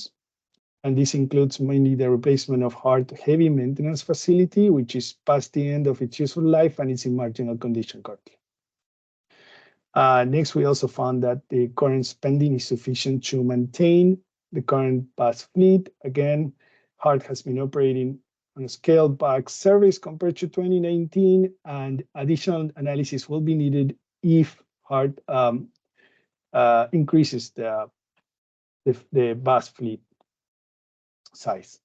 and this includes mainly the replacement of HART heavy maintenance facility, which is past the end of its useful life and is in marginal condition currently. Next, we also found that the current spending is sufficient to maintain the current bus fleet. Again, HART has been operating on a scaled back service compared to 2019, and additional analysis will be needed if HART increases the bus fleet size.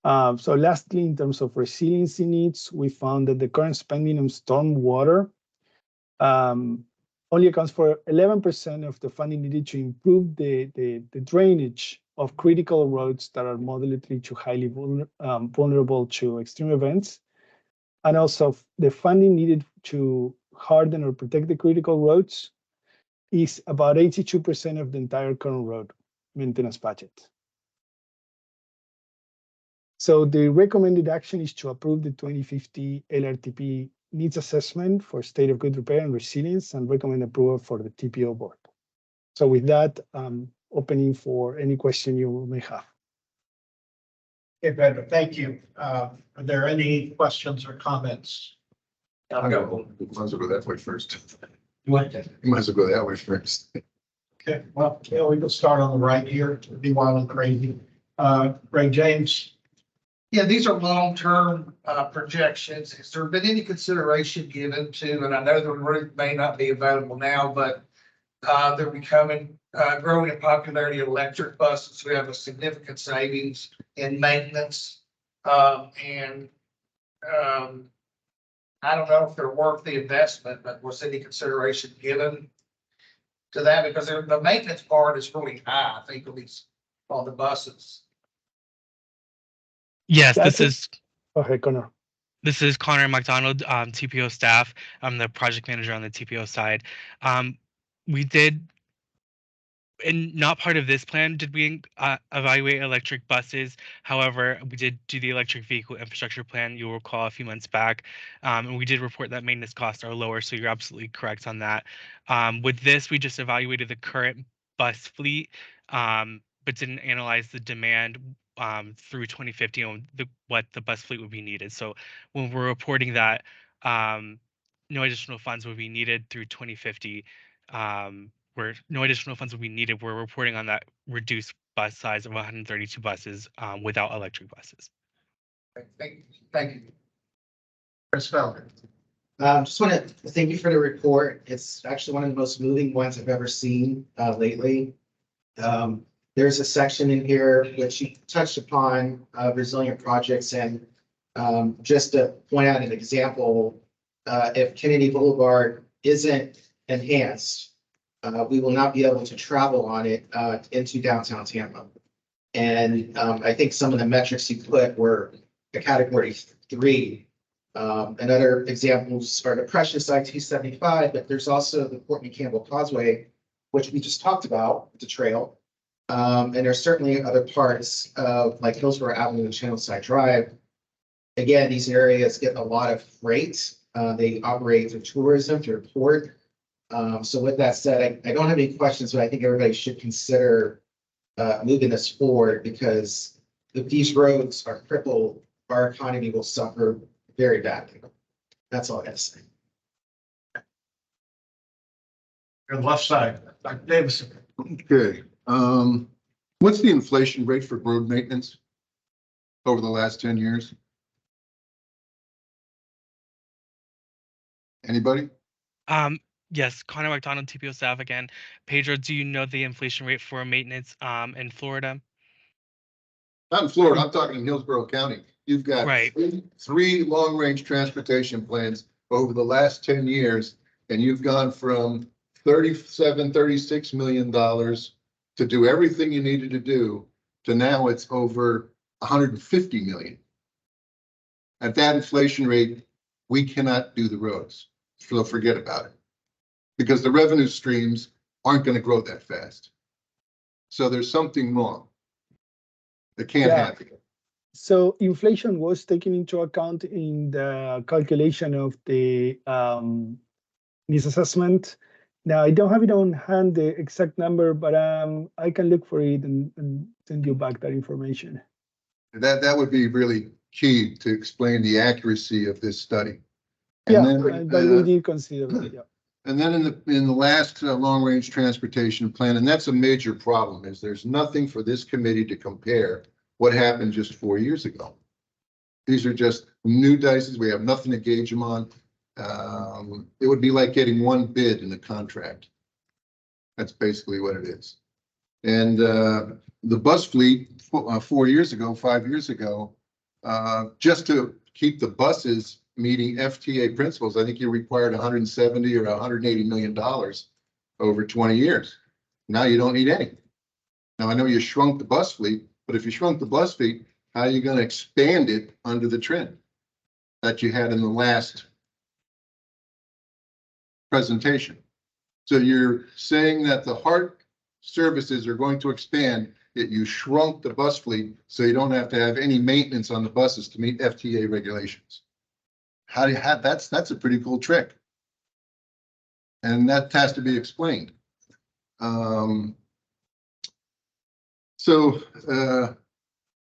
So lastly, in terms of resiliency needs, we found that the current spending on storm water only accounts for 11% of the funding needed to improve the drainage of critical roads that are moderately to highly vulnerable to extreme events. And also the funding needed to harden or protect the critical roads is about 82% of the entire current road maintenance budget. So the recommended action is to approve the 2050 LRTP needs assessment for state of good repair and resilience and recommend approval for the TPO board. So with that, opening for any question you may have. Okay, Pedro, thank you. Are there any questions or comments? I got one. You might as well go that way first. What? You might as well go that way first. Okay, well, yeah, we can start on the right here. It'd be wild and crazy. Ray James. Yeah, these are long-term projections. Has there been any consideration given to, and I know the route may not be available now, but they're becoming growing in popularity of electric buses. We have a significant savings in maintenance. And I don't know if they're worth the investment, but was any consideration given to that? Because the maintenance part is really high, I think, at least on the buses. Yes, this is Connor. This is Connor McDonald, TPO staff. I'm the project manager on the TPO side. We did, and not part of this plan, did we evaluate electric buses. However, we did do the electric vehicle infrastructure plan, you'll recall, a few months back. And we did report that maintenance costs are lower, so you're absolutely correct on that. With this, we just evaluated the current bus fleet, but didn't analyze the demand through 2050 on what the bus fleet would be needed. So when we're reporting that no additional funds would be needed through 2050, where no additional funds would be needed, we're reporting on that reduced bus size of 132 buses without electric buses. Thank you. Chris Felder. Just want to thank you for the report. It's actually one of the most moving ones I've ever seen lately. There's a section in here which you touched upon resilient projects, and just to point out an example, if Kennedy Boulevard isn't enhanced, we will not be able to travel on it into downtown Tampa. And I think some of the metrics you put were a category 3. And other examples are the Precious I-275, but there's also the Courtney Campbell Causeway, which we just talked about, the trail. And there's certainly other parts of like Hillsborough Avenue and Channelside Drive. Again, these areas get a lot of freight. They operate through tourism, through port. So with that said, I don't have any questions, but I think everybody should consider moving this forward, because if these roads are crippled, our economy will suffer very badly. That's all I got to say. Your left side, Dr. Davison. Okay. What's the inflation rate for road maintenance over the last 10 years? Anybody? Yes, Connor McDonald, TPO staff again. Pedro, do you know the inflation rate for maintenance in Florida? Not in Florida, I'm talking in Hillsborough County. You've got three long-range transportation plans over the last 10 years, and you've gone from $36 million to do everything you needed to do to now it's over 150 million. At that inflation rate, we cannot do the roads, so forget about it, because the revenue streams aren't going to grow that fast. So there's something wrong. It can't happen. So inflation was taken into account in the calculation of the needs assessment. Now, I don't have it on hand, the exact number, but I can look for it and send you back that information. That would be really key to explain the accuracy of this study. And but we did consider that, yeah. And then in the last long-range transportation plan, and that's a major problem, is there's nothing for this committee to compare what happened just 4 years ago. These are just new dices. We have nothing to gauge them on. It would be like getting one bid in a contract. That's basically what it is. And the bus fleet 4 years ago, 5 years ago, just to keep the buses meeting FTA principles, I think you required 170 or 180 million dollars over 20 years. Now you don't need any. Now I know you shrunk the bus fleet, but if you shrunk the bus fleet, how are you going to expand it under the trend that you had in the last presentation? So you're saying that the HART services are going to expand, yet you shrunk the bus fleet so you don't have to have any maintenance on the buses to meet FTA regulations. How do you have that's a pretty cool trick. And that has to be explained. You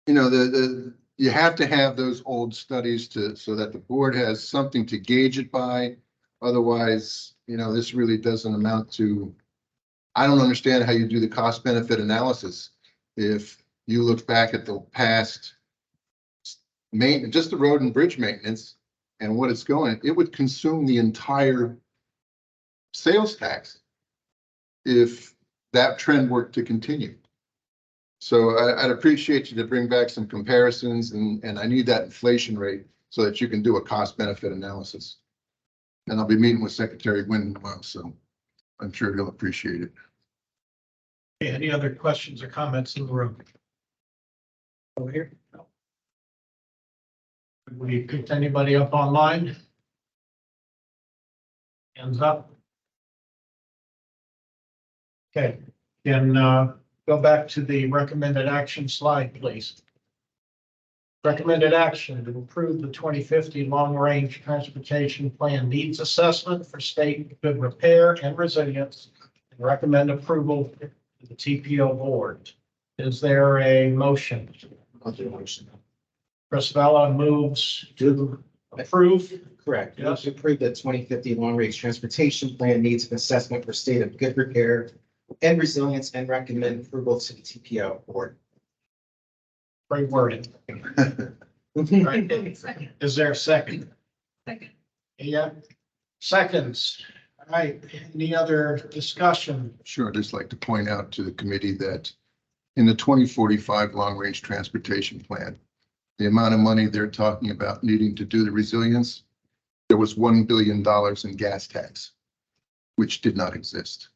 know, you have to have those old studies so that the board has something to gauge it by. Otherwise, you know, this really doesn't amount to, I don't understand how you do the cost benefit analysis. If you look back at the past maintenance, just the road and bridge maintenance and what it's going, it would consume the entire sales tax if that trend were to continue. So I'd appreciate you to bring back some comparisons, and I need that inflation rate so that you can do a cost benefit analysis. And I'll be meeting with Secretary Wynn tomorrow, so I'm sure he'll appreciate it. Any other questions or comments in the room? Over here? No. Have we picked anybody up online? Hands up. Okay, can go back to the recommended action slide, please. Recommended action to approve the 2050 long-range transportation plan needs assessment for state good repair and resilience, and recommend approval to the TPO board. Is there a motion? Chris Vella moves to approve. Correct. Yes. To approve the 2050 long-range transportation plan needs an assessment for state of good repair and resilience, and recommend approval to the TPO board. Great wording. Right. Is there a second? Second. Yeah. Seconds. All right. Any other discussion? Sure, I'd just like to point out to the committee that in the 2045 long-range transportation plan, the amount of money they're talking about needing to do the resilience, there was $1 billion in gas tax, which did not exist.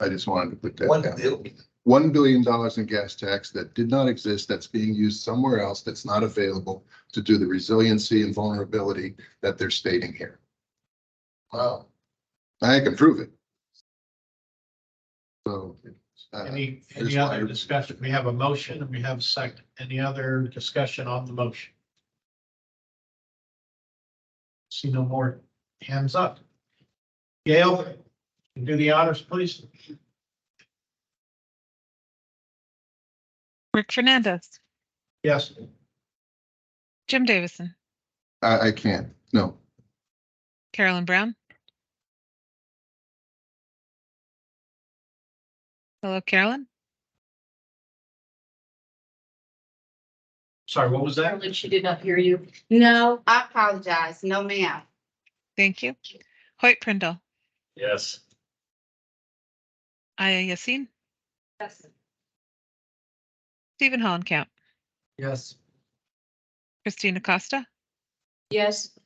I just wanted to put that down. $1 billion in gas tax that did not exist, that's being used somewhere else, that's not available to do the resiliency and vulnerability that they're stating here. Wow. I can prove it. So. Any here's other why- discussion? We have a motion and we have a second. Any other discussion on the motion? See no more hands up. Gail, do the honors, please. Rick Fernandez, Yes. Jim Davison, I can't, no. Carolyn Brown. Hello, Carolyn. Sorry, what was that? Carolyn, she did not hear you. No, I apologize. No, ma'am. Thank you. Hoyt Prindle, Yes. Aya Yassin, Yes. Stephen Hollenkamp, Yes. Christina Costa, Yes.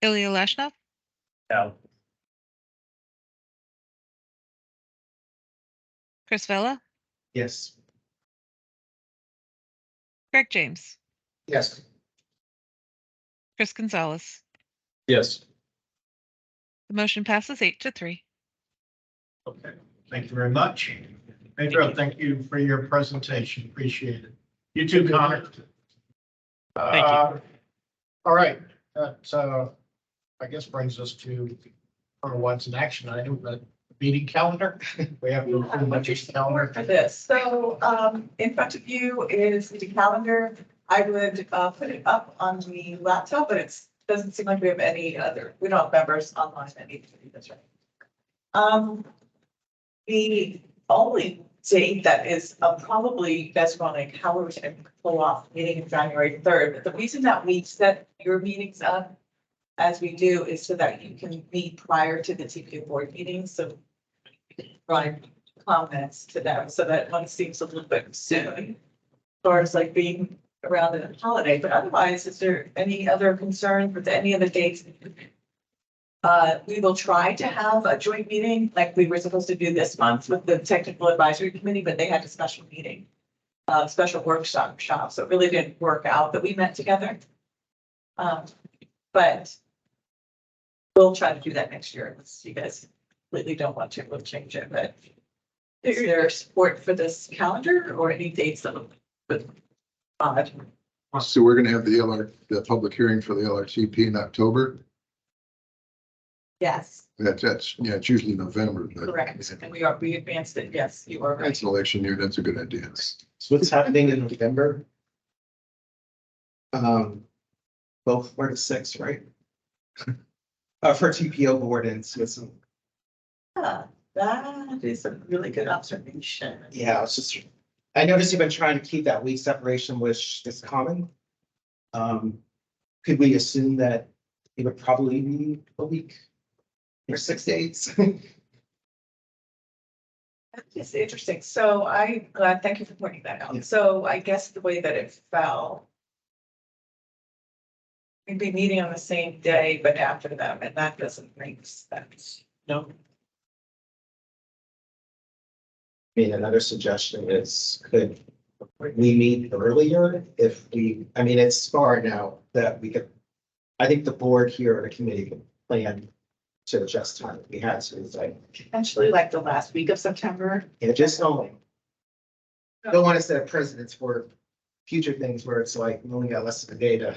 Ilya Lashnov, No. Chris Vella, Yes. Greg James, Yes. Chris Gonzalez. Yes. The motion passes 8-3. Okay, thank you very much. Pedro, thank you for your presentation. Appreciate it. You too, Connor. Thank you. All right, that I guess brings us to what's an action item, but meeting calendar. We have to approve the calendar. For this, so in front of you is the calendar. I would put it up on the laptop, but it's Doesn't seem like we have any other, we don't have members online that need to do this, right? The only date that is probably you guys want like how we're going to pull off meeting January 3rd. But the reason that we set your meetings up as we do is so that you can meet prior to the TPO board meeting. So you can provide comments to them so that one seems a little bit soon. As far as like being around the holiday, but otherwise, is there any other concern with any of the dates? We will try to have a joint meeting like we were supposed to do this month with the technical advisory committee, but they had a special meeting, special workshop, so it really didn't work out that we met together. But we'll try to do that next year unless you guys completely don't want to, we'll change it, but is there support for this calendar or any dates that would odd? So we're gonna have the public hearing for the LRTP in October. Yes, That's, yeah, it's usually November. but- correct. And we advanced it. Yes, you are right. That's an election year. That's a good idea. So what's happening in November? Both 4 to 6, right? For TPO board in Switzerland. Yeah, that is a really good observation. Yeah, it's just, I noticed you've been trying to keep that week separation, which is common. Could we assume that it would probably be a week or 6 days? It's interesting. So thank you for pointing that out. Yeah. So I guess the way that it fell, we'd be meeting on the same day, but after them, and that doesn't make sense. No, I mean, another suggestion is, could we meet earlier if we, I mean, it's far now that we could, I think the board here or the committee could plan to adjust time if we had to, it's like, Potentially like the last week of September. yeah, just don't want to set precedents for future things where it's like, we only got less than a day to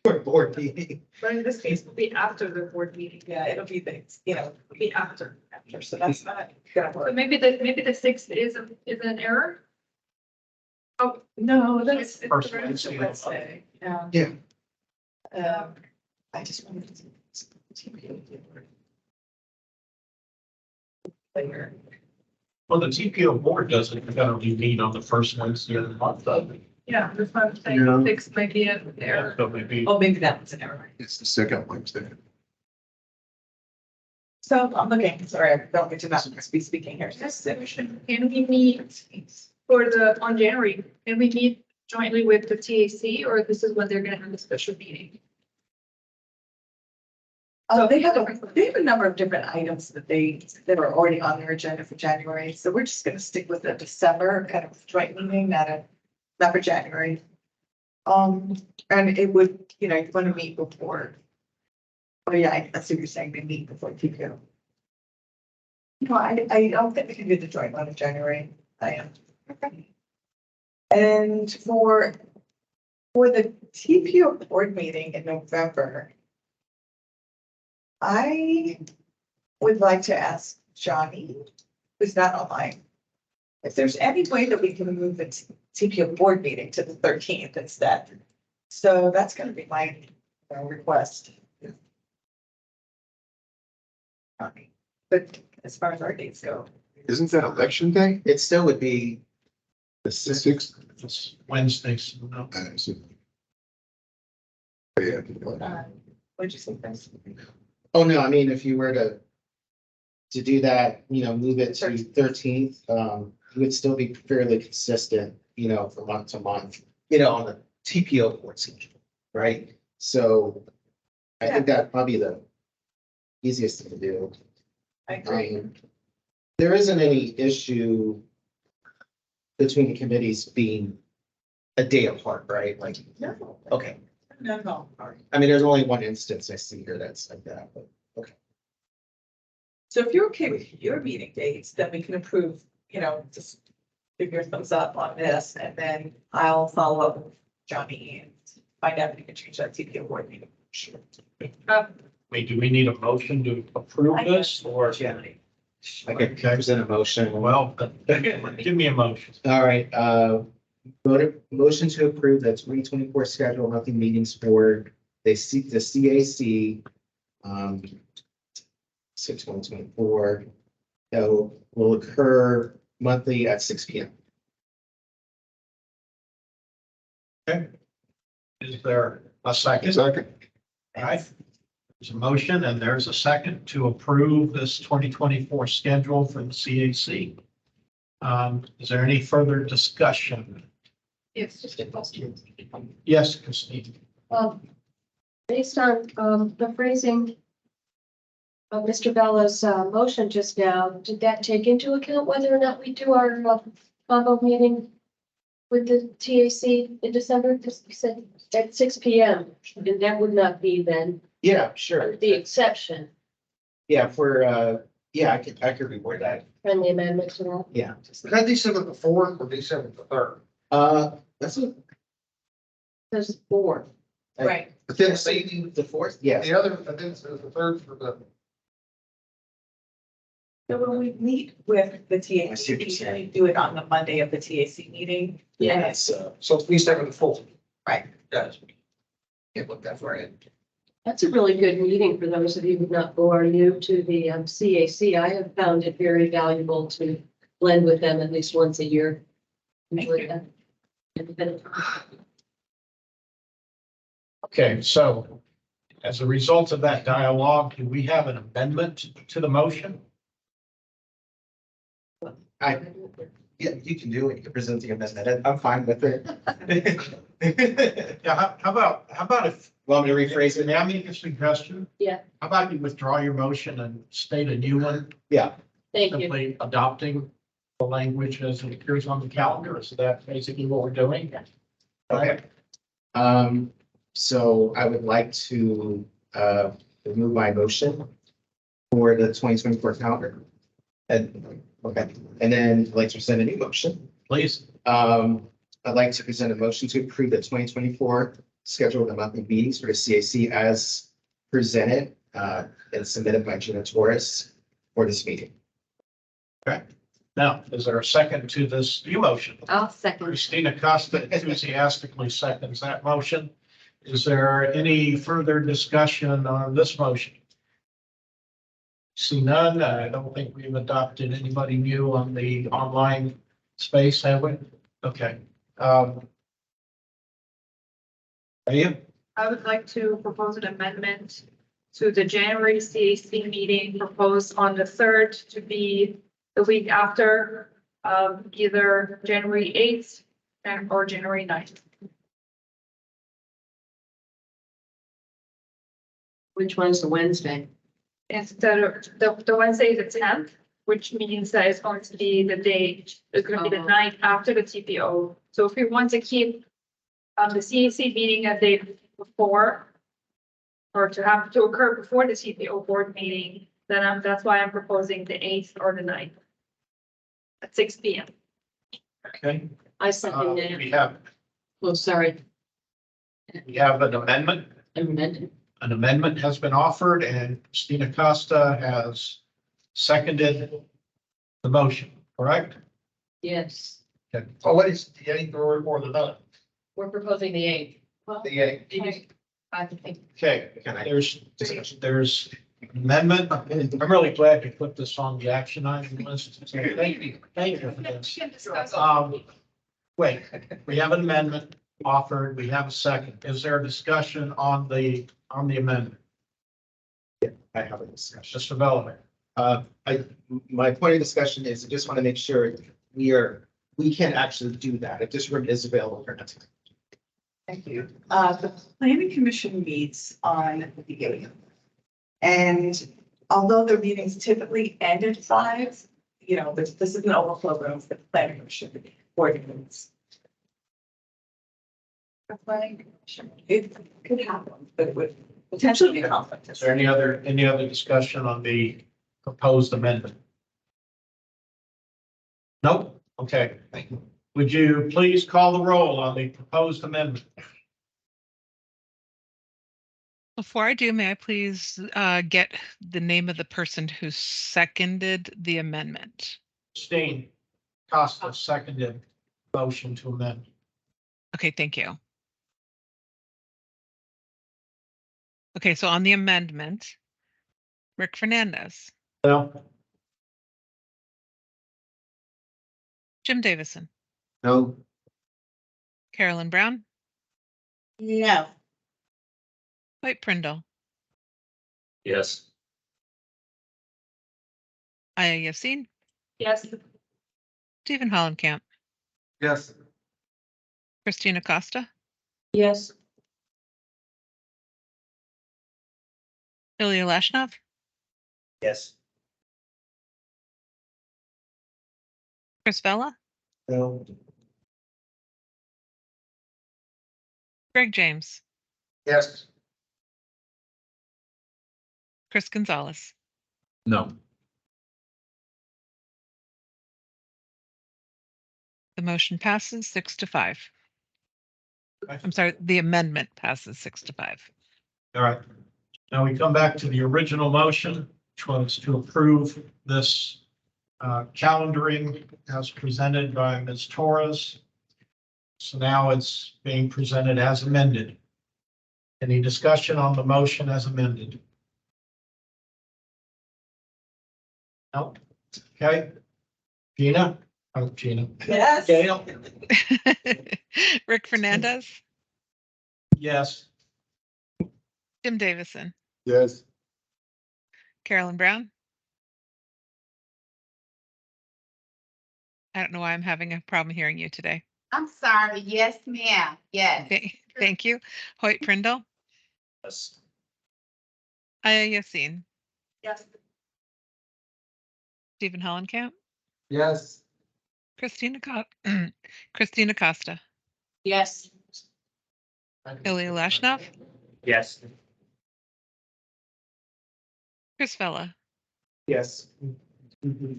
for a board meeting. But in this case, it will be after the board meeting. Yeah, it'll be the, It'll be after. so that's not gonna So work. maybe the 6th is an error? Oh, No, that's. it's First the rest of Wednesday of the Wednesday, yeah. Yeah. I just wanted to. Later. well, the TPO board doesn't generally meet on the first Wednesday of the month, though. yeah, that's what I'm saying. Yeah. 6th might be an error. So maybe, Oh, maybe that was an error. It's the second Wednesday. So I'm looking, sorry, I don't get to not be speaking here. Can we meet on January? Can we meet jointly with the TAC, or this is when they're gonna have a special meeting? They have a number of different items that are already on their agenda for January. So we're just gonna stick with the December kind of joint meeting, not for January. And it would, you want to meet before. Oh, yeah, I see what you're saying. They meet before TPO. No, I don't think we can do the joint one in January. I am. Okay. And for the TPO board meeting in November, I would like to ask Johnny, who's not online, if there's any way that we can move the TPO board meeting to the 13th instead. So that's going to be my request. But as far as our dates go. Isn't that election day? It still would be the The 6th. sixth? it's Wednesdays. No. Yeah. What'd you say, Chris? Oh, no, I mean, if you were to do that, move it to 13th, it would still be fairly consistent, from month to month, on the TPO board schedule, right? So I think that probably the easiest thing to do. I agree. There isn't any issue between the committees being a day apart, right? Like, No. okay. No. I mean, there's only one instance I see here that's like that, but okay. So if you're okay with your meeting dates, then we can approve, just give your thumbs up on this, and then I'll follow up with Johnny and find out if we can change that TPO board meeting. Sure. Wait, do we need a motion to approve this or? I could present a motion. Well, give me a motion. All right, motion to approve the 2024 schedule, monthly meetings for they seek the CAC, 6/1/24, that will occur monthly at 6 p.m. Okay. Is there a second? Second. All right. There's a motion and there's a second to approve this 2024 schedule for the CAC. Is there any further discussion? It's just a question. Yes, Christine. Based on the phrasing of Mr. Bella's motion just now, did that take into account whether or not we do our combo meeting with the TAC in December? Because you said at 6 p.m. and that would not be then Yeah, sure. the exception. Yeah, yeah, I could reword that. Friendly amendment to that. Yeah. Is that December the 4th or December the 3rd? That's a. There's 4. Right. But then the The 4th, yes. the other, I think it's the 3rd for the. So when we meet with the I TAC, see we what you're usually saying. do it on the Monday of the TAC meeting. Yeah. It's, So it's December the 4th. Right. Yes. Can't look that far in. That's a really good meeting for those of you who are new to the CAC. I have found it very valuable to blend with them at least once a year. Enjoy that. Okay, so as a result of that dialogue, do we have an amendment to the motion? yeah, you can do it. You can present the amendment. I'm fine with it. Yeah, how about if, Want me to rephrase it? may I make a suggestion? Yeah. How about you withdraw your motion and state a new one, Yeah. Thank you. simply adopting the language as it appears on the calendar? Is that basically what we're doing? Okay. So I would like to, remove my motion for the 2024 calendar. Okay, and then I'd like to present a new motion. Please. I'd like to present a motion to approve the 2024 schedule of the monthly meetings for the CAC as presented, and submitted by Gina Torres for this meeting. Okay. Now, is there a second to this new motion? I'll second. Christina Costa enthusiastically seconds that motion. Is there any further discussion on this motion? See none. I don't think we've adopted anybody new on the online space, have we? Okay. Are you? I would like to propose an amendment to the January CAC meeting proposed on the 3rd to be the week after, either January 8th or January 9th. Which one's the Wednesday? Instead of the Wednesday, the 10th, which means that it's going to be the day, it's going to be the night after the TPO. So if we want to keep the CAC meeting a day before, or to have to occur before the TPO board meeting, then that's why I'm proposing the 8th or the 9th at 6 p.m. Okay. I second that. We have Oh, sorry. an amendment. Amended. An amendment has been offered and Christina Costa has seconded the motion, correct? Yes, Oh, what is the 8th or the 9th? we're proposing the 8th. The 8th. I think. Okay, there's amendment. I'm really glad you put this on the action item list. So thank you for this. Wait, we have an amendment offered. We have a second. Is there a discussion on the amendment? I have a discussion. Mr. Bellamy? My point of discussion is I just want to make sure we can actually do that if this room is available for next time. Thank you. The planning commission meets on the 8th. And although their meetings typically end at 5, this is an overflow room for the planning commission board meetings. The planning commission, it could happen, but it would potentially be a conflict. Is there any other discussion on the proposed amendment? Nope. Okay. Would you please call the roll on the proposed amendment? Before I do, may I please get the name of the person who seconded the amendment? Christine Costa seconded motion to amend. Okay, thank you. Okay, so on the amendment, Rick Fernandez, No. Jim Davison, No. Carolyn Brown, No. White Prindle, Yes. Aya Yassin, Yes. Stephen Hollenkamp, Yes. Christina Costa, Yes. Ilya Lashnov, Yes. Chris Vella, No. Greg James, Yes. Chris Gonzalez. No. The motion passes 6-5. I'm sorry, the amendment passes 6-5. All right. Now we come back to the original motion, which was to approve this calendaring as presented by Ms. Torres. So now it's being presented as amended. Any discussion on the motion as amended? No? Okay. Gina? Oh, Gina. Yes. Gail? Rick Fernandez, Yes. Jim Davison, Yes. Carolyn Brown. I don't know why I'm having a problem hearing you today. I'm sorry. Yes, ma'am. Yes. Thank you. Hoyt Prindle, Yes. Aya Yassin, Yes. Stephen Hollenkamp, Yes. Christina Costa, Yes. Ilya Lashnov, Yes. Chris Vella, Yes.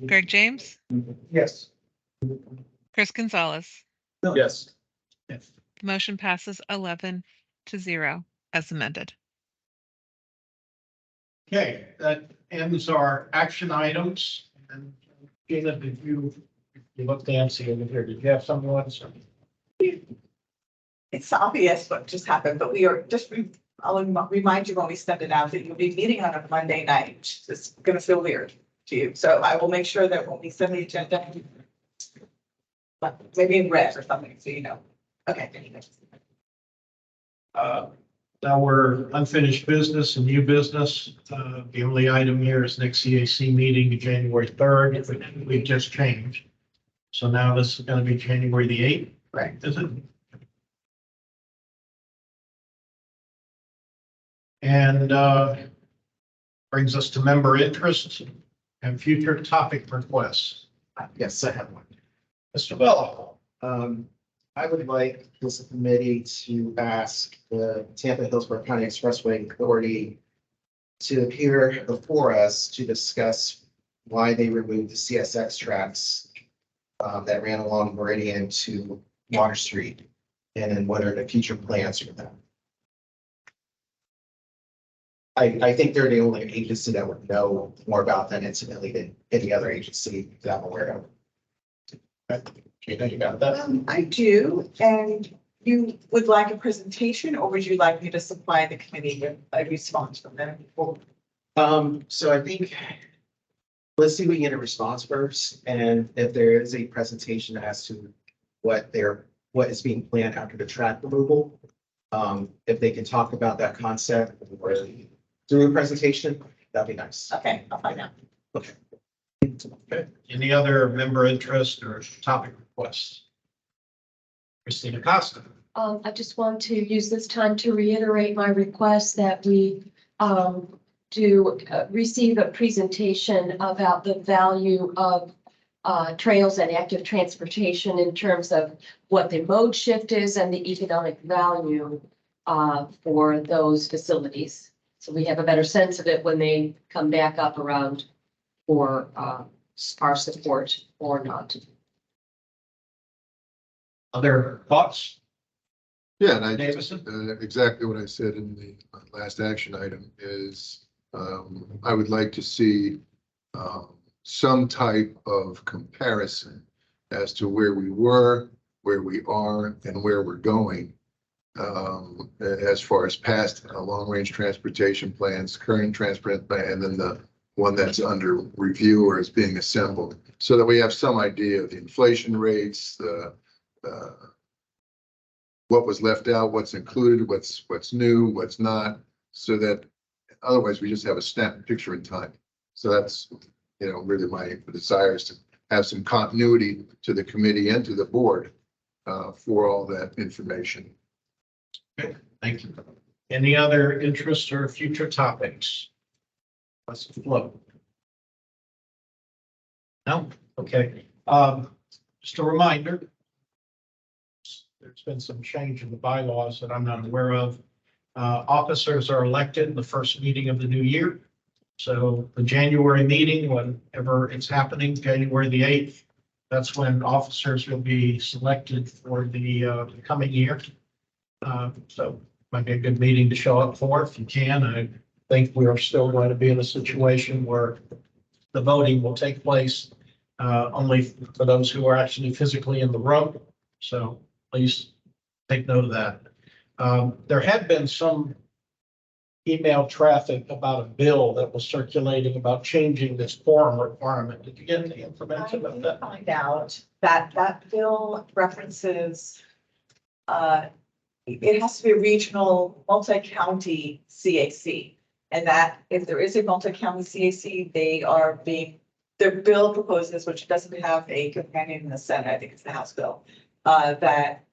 Greg James, Yes. Chris Gonzalez. Yes. The motion passes 11-0 as amended. Okay, that ends our action items. And Gina, did you look Nancy over here? Did you have someone? It's obvious what just happened, but we are just, I'll remind you when we send it out that you'll be meeting on a Monday night. It's gonna feel weird to you. So I will make sure that when we send the agenda, but maybe in red or something, so you know. Okay. Now we're unfinished business and new business. The only item here is next CAC meeting, January 3rd, which we've just changed. So now this is going to be January the 8th. Right. Is it? And brings us to member interest and future topic requests. Yes, I have one. Mr. Bello. I would like this committee to ask the Tampa Hillsborough County Expressway Authority to appear before us to discuss why they removed the CSX tracks that ran along Meridian to Water Street, and then what are the future plans for them. I think they're the only agency that would know more about that incidentally than any other agency that I'm aware of. Okay, you got that? I do, and you would like a presentation, or would you like me to supply the committee with a response from them? So I think, let's see if we can get a response first, and if there is a presentation as to what is being planned after the track removal. If they can talk about that concept or through a presentation, that'd be nice. Okay, I'll find out. Okay. Okay. Any other member interest or topic requests? Christina Costa. I just want to use this time to reiterate my request that we receive a presentation about the value of trails and active transportation in terms of what the mode shift is and the economic value for those facilities. So we have a better sense of it when they come back up around for our support or not. Other thoughts? Yeah, and Davison? exactly what I said in the last action item is, I would like to see some type of comparison as to where we were, where we are, and where we're going. as far as past long-range transportation plans, current transport plan, and then the one that's under review or is being assembled, so that we have some idea of the inflation rates, what was left out, what's included, what's new, what's not, so that otherwise we just have a snap picture in time. So that's, really my desire is to have some continuity to the committee and to the board for all that information. Okay, thank you. Any other interest or future topics? Let's flow. No? Okay. Just a reminder. There's been some change in the bylaws that I'm not aware of. Officers are elected in the first meeting of the new year. So the January meeting, whenever it's happening, January the 8th, that's when officers will be selected for the coming year. So might be a good meeting to show up for if you can. I think we are still going to be in a situation where the voting will take place only for those who are actually physically in the room. So please take note of that. There had been some email traffic about a bill that was circulating about changing this quorum requirement. Did you get any information about that? Find out that bill references, it has to be a regional multi-county CAC. And that if there is a multi-county CAC, their bill proposes, which doesn't have a companion in the Senate, I think it's the House bill, that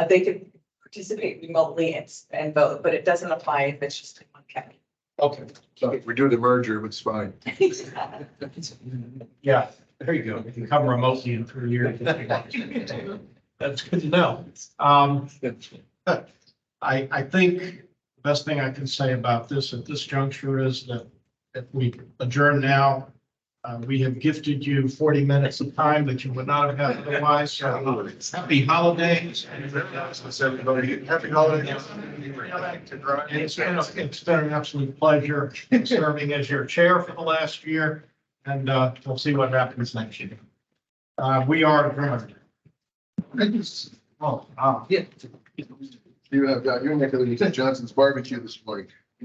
they could participate remotely and vote, but it doesn't apply if it's just in one county. Okay. So if we do the merger, it's fine. Yeah, there you go. You can come remotely in 3 years. That's good to know. I think the best thing I can say about this at this juncture is that if we adjourn now, we have gifted you 40 minutes of time that you would not have had otherwise. So happy holidays. Everybody, happy holidays. It's been an absolute pleasure serving as your chair for the last year, and we'll see what happens next year. We are adjourned. Yeah. You're making Johnson's barbecue this morning.